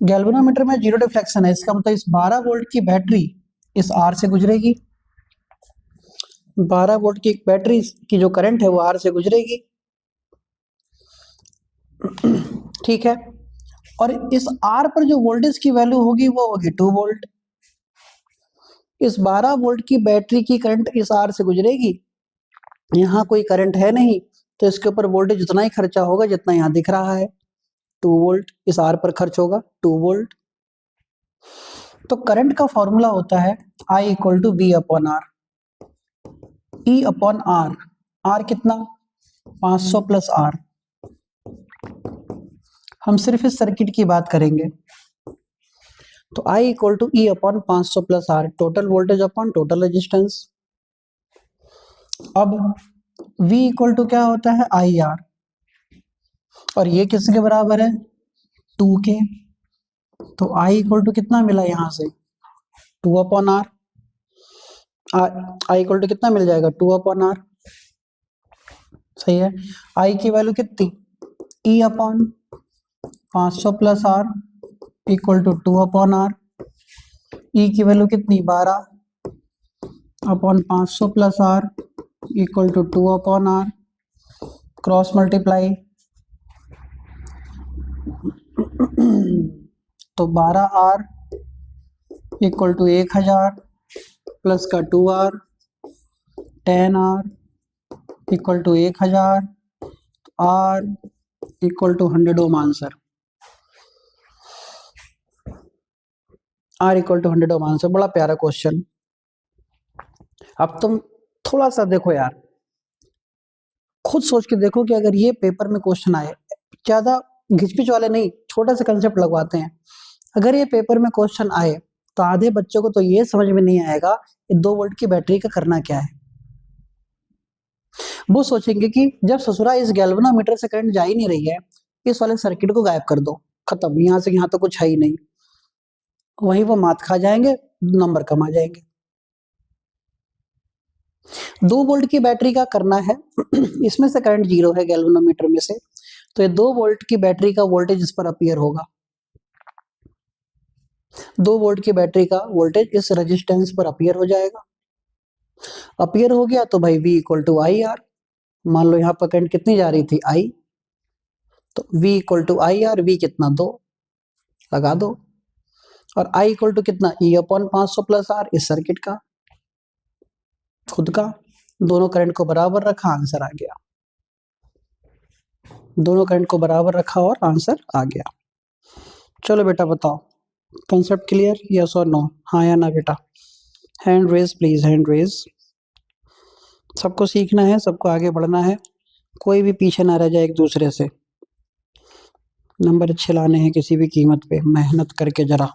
गैल्वेनोमीटर में जीरो डिफ्लेक्शन है, इसका मतलब इस 12 वोल्ट की बैटरी इस आर से गुजरेगी, 12 वोल्ट की बैटरी की जो करंट है वो आर से गुजरेगी, ठीक है। और इस आर पर जो वोल्टेज की वैल्यू होगी वो होगी 2 वोल्ट। इस 12 वोल्ट की बैटरी की करंट इस आर से गुजरेगी, यहाँ कोई करंट है नहीं, तो इसके ऊपर वोल्टेज उतना ही खर्चा होगा जितना यहाँ दिख रहा है। 2 वोल्ट इस आर पर खर्च होगा 2 वोल्ट। तो करंट का फॉर्मूला होता है I equal to V upon R. E upon R, R कितना 500 प्लस आर। हम सिर्फ इस सर्किट की बात करेंगे तो I equal to E upon 500 plus R, total voltage upon total resistance. अब V इक्वल टू क्या होता है IR, और ये किसके बराबर है 2 के। तो I इक्वल टू कितना मिला यहां से 2 upon R. I equal to कितना मिल जाएगा 2 अपॉन आर, सही है। I की वैल्यू कितनी E upon 500 plus R equal to 2 upon R. E की वैल्यू कितनी 12 upon 500 plus R equal to 2 upon R. Cross multiply तो 12R इक्वल टू 1000 प्लस का 2R, 10R equal to 1000, R equal to 100 ohm answer. R equal to 100 ohm answer. बड़ा प्यारा क्वेश्चन। अब तुम थोड़ा सा देखो यार, खुद सोच के देखो कि अगर ये पेपर में क्वेश्चन आए, ज्यादा घिचपिच वाले नहीं, छोटे से कंसेप्ट लगवाते हैं। अगर ये पेपर में क्वेश्चन आए तो आधे बच्चों को तो ये समझ में नहीं आएगा कि 2 वोल्ट की बैटरी का करना क्या है। वो सोचेंगे कि जब ससुरा इस गैल्वेनोमीटर से करंट जा ही नहीं रही है, इस वाले सर्किट को गायब कर दो, खत्म, यहां से यहां तो कुछ है ही नहीं। वहीं वो मात खा जाएंगे, नंबर कम आ जाएंगे। 2 वोल्ट की बैटरी का करना है इसमें से करंट 0 है गैल्वेनोमीटर में से, तो ये 2 वोल्ट की बैटरी का वोल्टेज इस पर अपीयर होगा। 2 वोल्ट की बैटरी का वोल्टेज इस रेजिस्टेंस पर अपीयर हो जाएगा। अपीयर हो गया तो भाई V equal to I R. मान लो यहाँ पर करंट कितनी जा रही थी I, तो V equal to I R. V कितना 2 लगा दो, और I इक्वल टू कितना E अपॉन 500 प्लस आर, इस सर्किट का खुद का। दोनों करंट को बराबर रखा, आंसर आ गया। दोनों करंट को बराबर रखा और आंसर आ गया। चलो बेटा बताओ, कंसेप्ट क्लियर, यस और नो, हाँ या ना बेटा? Hand raise please, hand raise. सबको सीखना है, सबको आगे बढ़ना है, कोई भी पीछे ना रह जाए एक दूसरे से। नंबर अच्छे लाने हैं किसी भी कीमत पे, मेहनत करके जरा।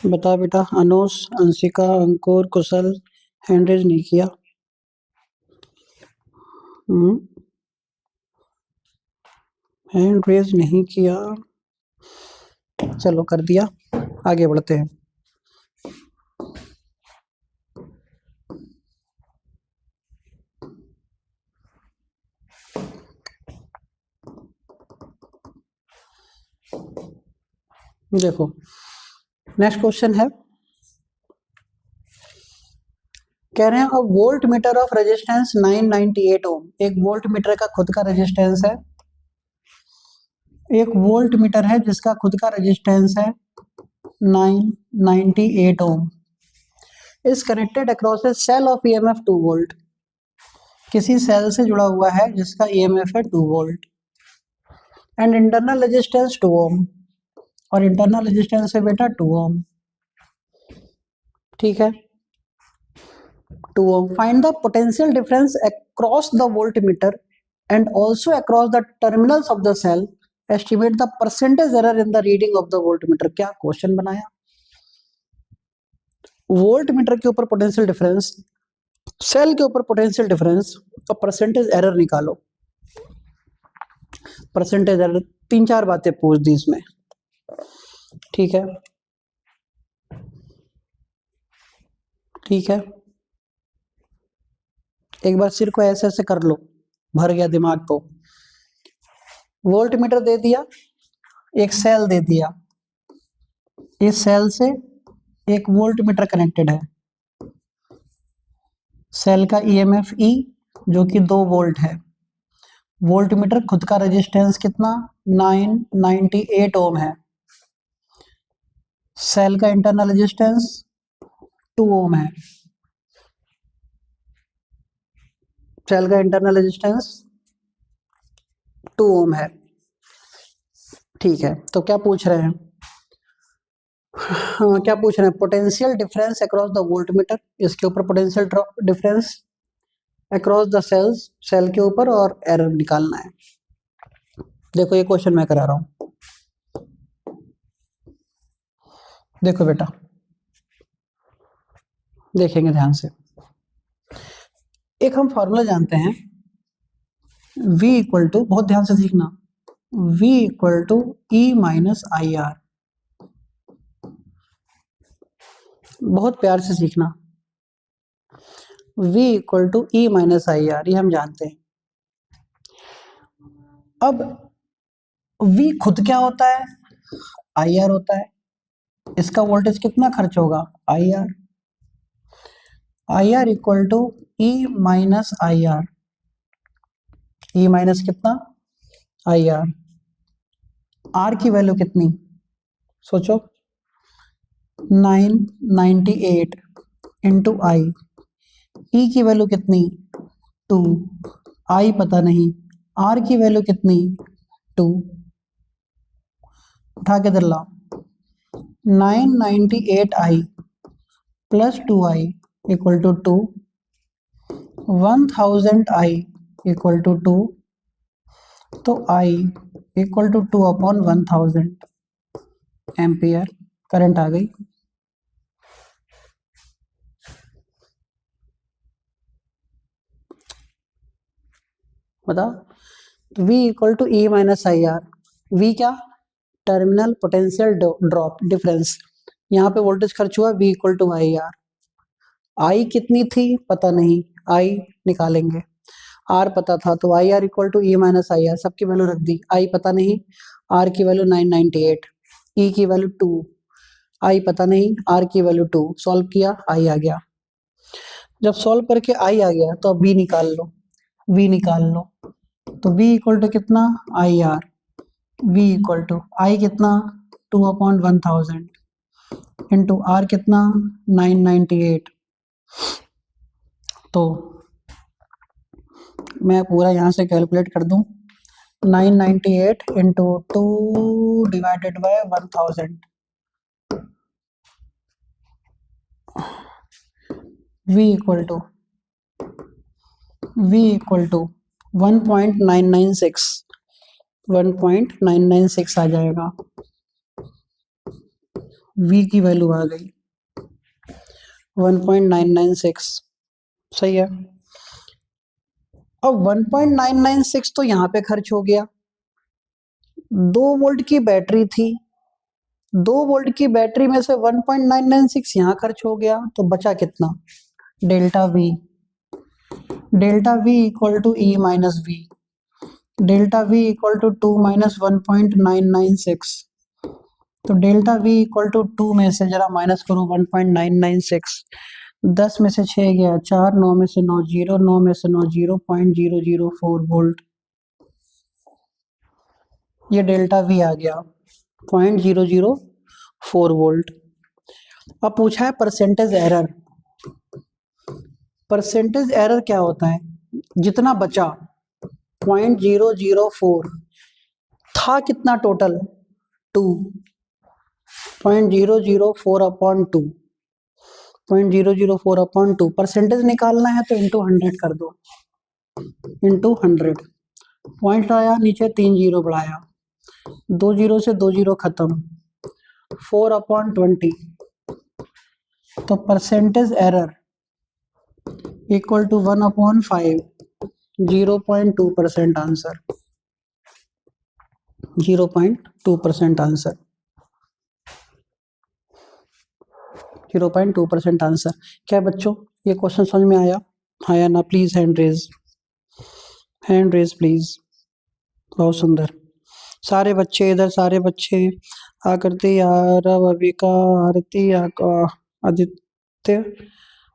बता बेटा, अनुष, अंशिका, अंकुर, कुशल, हैंड रेज नहीं किया। हैंड रेज नहीं किया, चलो कर दिया, आगे बढ़ते हैं। देखो नेक्स्ट क्वेश्चन है, कह रहे हैं अ वोल्ट मीटर ऑफ रेजिस्टेंस 998 ओम। एक वोल्ट मीटर का खुद का रेजिस्टेंस है, एक वोल्ट मीटर है जिसका खुद का रेजिस्टेंस है 998 ohm, is connected across a cell of EMF 2 volt. किसी सेल से जुड़ा हुआ है जिसका ईएमएफ है 2 volt, and internal resistance 2 ohm, और इंटरनल रेजिस्टेंस है बेटा 2 ओम। ठीक है, 2 ohm. Find the potential difference across the voltmeter and also across the terminals of the cell. Estimate the percentage error in the reading of the voltmeter. क्या क्वेश्चन बनाया, वोल्टमीटर के ऊपर पोटेंशियल डिफरेंस, सेल के ऊपर पोटेंशियल डिफरेंस, तो परसेंटेज एरर निकालो। परसेंटेज एरर 3-4 बातें पूछ दी इसमें। ठीक है, ठीक है, एक बार सिर को ऐसे ऐसे कर लो, भर गया दिमाग को। वोल्टमीटर दे दिया, एक सेल दे दिया, इस सेल से एक वोल्टमीटर कनेक्टेड है, सेल का ईएमएफ E जो कि 2 वोल्ट है, वोल्टमीटर खुद का रेजिस्टेंस कितना 998 ओम है, सेल का इंटरनल रेजिस्टेंस 2 ओम है, सेल का इंटरनल रेजिस्टेंस 2 ओम है। ठीक है, तो क्या पूछ रहे हैं? हाँ, क्या पूछ रहे हैं? Potential difference across the voltmeter, इसके ऊपर potential difference across the cells, cell के ऊपर, और एरर निकालना है। देखो ये क्वेश्चन मैं करा रहा हूं, देखो बेटा, देखेंगे ध्यान से। एक हम फॉर्मूला जानते हैं, V इक्वल टू, बहुत ध्यान से सीखना, V equal to E minus I R. बहुत प्यार से सीखना, V equal to E minus I R, ये हम जानते हैं। अब V खुद क्या होता है? आई आर होता है। इसका वोल्टेज कितना खर्च होगा? I R. I R equal to E minus I R. E minus कितना? I R. R की वैल्यू कितनी? सोचो, 998 इंटू आई। E की वैल्यू कितनी? 2। I पता नहीं। R की वैल्यू कितनी? 2। उठा के इधर लाओ, 998i plus 2i equal to 2, 1000i equal to 2, तो I equal to 2 upon 1000 ampere current आ गई। बताओ, तो V equal to E minus I R. V क्या? Terminal potential drop difference. यहाँ पे वोल्टेज खर्च हुआ, V equal to I R. I कितनी थी पता नहीं, I निकालेंगे। R पता था, तो I R equal to E minus I R, सबकी वैल्यू रख दी। I पता नहीं, R की वैल्यू 998, E की वैल्यू 2, I पता नहीं, R की वैल्यू 2। सॉल्व किया, I आ गया। जब सॉल्व करके I आ गया तो अब V निकाल लो, V निकाल लो। तो V इक्वल टू कितना? I R. V equal to I कितना? 2 अपॉन 1000 इंटू R कितना? 998। तो मैं पूरा यहाँ से कैलकुलेट कर दूं, 998 into 2 divided by 1000, V equal to 1.996, 1.996 आ जाएगा। V की वैल्यू आ गई 1.996, सही है। अब 1.996 तो यहाँ पे खर्च हो गया। 2 वोल्ट की बैटरी थी, 2 वोल्ट की बैटरी में से 1.996 यहाँ खर्च हो गया, तो बचा कितना? Delta V। Delta V equal to E minus V। Delta V equal to 2 minus 1.996। तो डेल्टा V इक्वल टू 2 में से जरा माइनस करो 1.996। 10 में से 6 गया 4, 9 में से 9 0, 9 में से 9 0.004 वोल्ट। ये डेल्टा V आ गया 0.004 वोल्ट। अब पूछा है परसेंटेज एरर। परसेंटेज एरर क्या होता है? जितना बचा 0.004 था, कितना टोटल? 2, 0.004 upon 2, 0.004 upon 2। परसेंटेज निकालना है तो इंटू 100 कर दो, इंटू 100। पॉइंट आया नीचे, 3 जीरो बढ़ाया, 2 जीरो से 2 जीरो खत्म, 4 अपॉन 20। तो percentage error equal to 1 upon 5, 0.2% answer, 0.2% answer, 0.2% answer. क्या बच्चों, ये क्वेश्चन समझ में आया? आया ना? Please hand raise, hand raise please. बहुत सुंदर, सारे बच्चे इधर, सारे बच्चे। आकृति, आरव, अविका, आरती, आदित्य,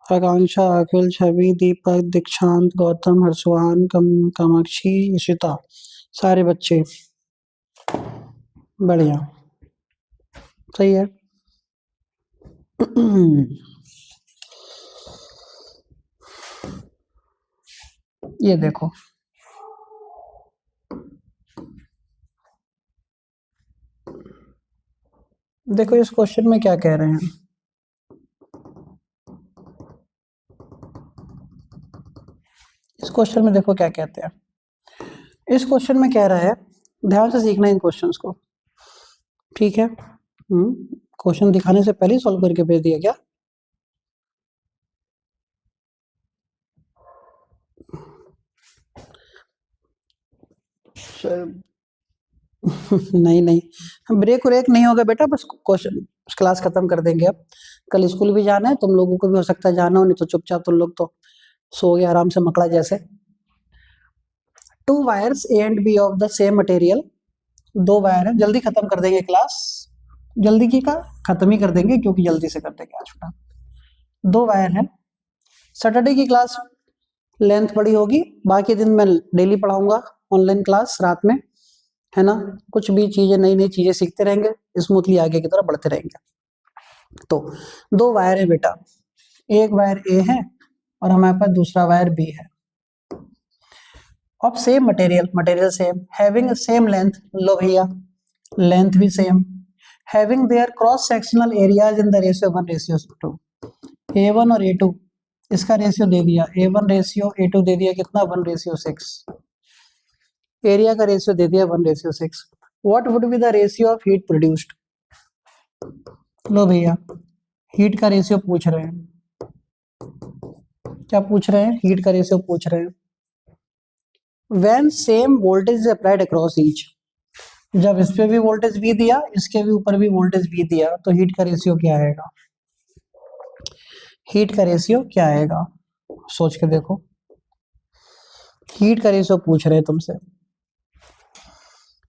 आकांक्षा, अखिल, छवि, दीपक, दीक्षांत, गौतम, हर्षवान, कामाक्षी, इशिता, सारे बच्चे। बढ़िया, सही है। ये देखो, देखो इस क्वेश्चन में क्या कह रहे हैं, इस क्वेश्चन में देखो क्या कहते हैं। इस क्वेश्चन में कह रहा है, ध्यान से सीखना इन क्वेश्चंस को, ठीक है। क्वेश्चन दिखाने से पहले सॉल्व करके भेज दिया क्या? नहीं नहीं, ब्रेक व्रेक नहीं होगा बेटा, बस क्वेश्चन क्लास खत्म कर देंगे। अब कल स्कूल भी जाना है, तुम लोगों को भी हो सकता है जाना हो, नहीं तो चुपचाप तुम लोग तो सो गए आराम से मकड़ा जैसे। Two wires A and B of the same material, दो वायर है, जल्दी खत्म कर देंगे क्लास, जल्दी की का खत्म ही कर देंगे क्योंकि जल्दी से कर देंगे आज का। दो वायर है, सैटरडे की क्लास लेंथ बड़ी होगी, बाकी दिन मैं डेली पढ़ाऊंगा ऑनलाइन क्लास रात में, है ना। कुछ भी चीजें, नई नई चीजें सीखते रहेंगे, स्मूथली आगे की तरफ बढ़ते रहेंगे। तो दो वायर है बेटा, एक वायर ए है और हमारे पास दूसरा वायर बी है, of same material, material same, having same length, लो भैया लेंथ भी same, having their cross sectional areas in the ratio 1:2, A1 और A2 इसका रेशियो दे दिया, A1 रेशियो A2 दे दिया कितना 1:6, एरिया का रेशियो दे दिया 1:6। What would be the ratio of heat produced, लो भैया हीट का रेशियो पूछ रहे हैं, क्या पूछ रहे हैं? हीट का रेशियो पूछ रहे हैं। When same voltage is applied across each, जब इस पे भी वोल्टेज V दिया, इसके भी ऊपर भी वोल्टेज V दिया, तो हीट का रेशियो क्या आएगा? हीट का रेशियो क्या आएगा? सोच के देखो, हीट का रेशियो पूछ रहे हैं तुमसे।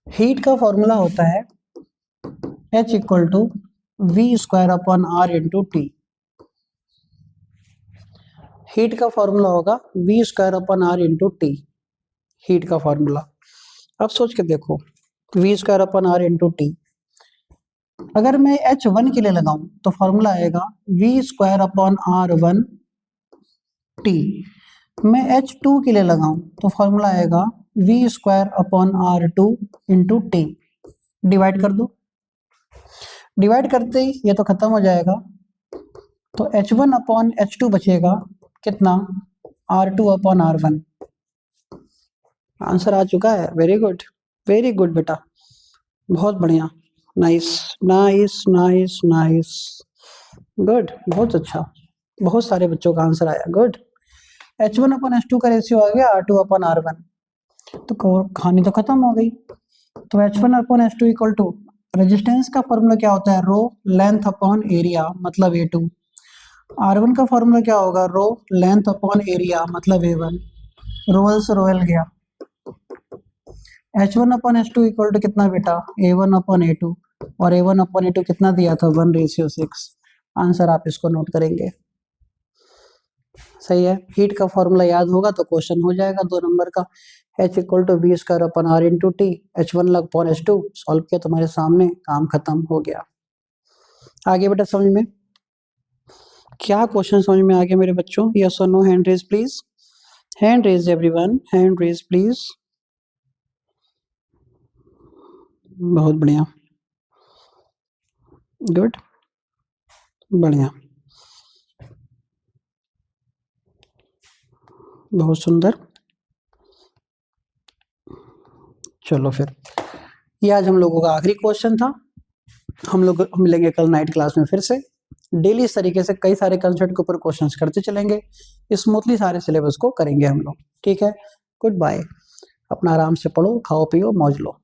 हीट का फॉर्मूला होता है H equal to V²/R/T, heat का फॉर्मूला होगा V²/R/T, हीट का फॉर्मूला। अब सोच के देखो V²/R/T, अगर मैं H1 के लिए लगाऊं तो फॉर्मूला आएगा V²/R1T, मैं H2 के लिए लगाऊं तो फॉर्मूला आएगा V²/R2 इंटू T। डिवाइड कर दो, डिवाइड करते ही ये तो खत्म हो जाएगा, तो H1/H2 बचेगा कितना? R2/R1। आंसर आ चुका है, वेरी गुड बेटा, बहुत बढ़िया, nice nice nice nice, good, बहुत अच्छा, बहुत सारे बच्चों का आंसर आया, गुड। H1/H2 का रेशियो आ गया R2/R1, तो कहानी तो खत्म हो गई। तो H1/H2 इक्वल टू, रेजिस्टेंस का फॉर्मूला क्या होता है? रो लेंथ अपॉन एरिया मतलब A2। R1 का फॉर्मूला क्या होगा? रो लेंथ अपॉन एरिया मतलब A1। रोल से रोल गया, H1/H2 इक्वल टू कितना बेटा? A1/A2, और A1/A2 कितना दिया था? 1:6। आंसर आप इसको नोट करेंगे, सही है। हीट का फॉर्मूला याद होगा तो क्वेश्चन हो जाएगा 2 नंबर का, H equal to V²/R/T, H1/H2 solve किया तुम्हारे सामने, काम खत्म हो गया। आगे बेटा समझ में, क्या क्वेश्चन समझ में आ गया मेरे बच्चों? यस और no, hand raise please, hand raise everyone, hand raise please. बहुत बढ़िया, गुड, बढ़िया, बहुत सुंदर। चलो फिर, ये आज हम लोगों का आखिरी क्वेश्चन था, हम लोग मिलेंगे कल नाइट क्लास में फिर से। डेली इस तरीके से कई सारे कंसेप्ट के ऊपर क्वेश्चंस करते चलेंगे, स्मूथली सारे सिलेबस को करेंगे हम लोग, ठीक है। गुड बाय, अपना आराम से पढ़ो, खाओ पियो, मौज लो।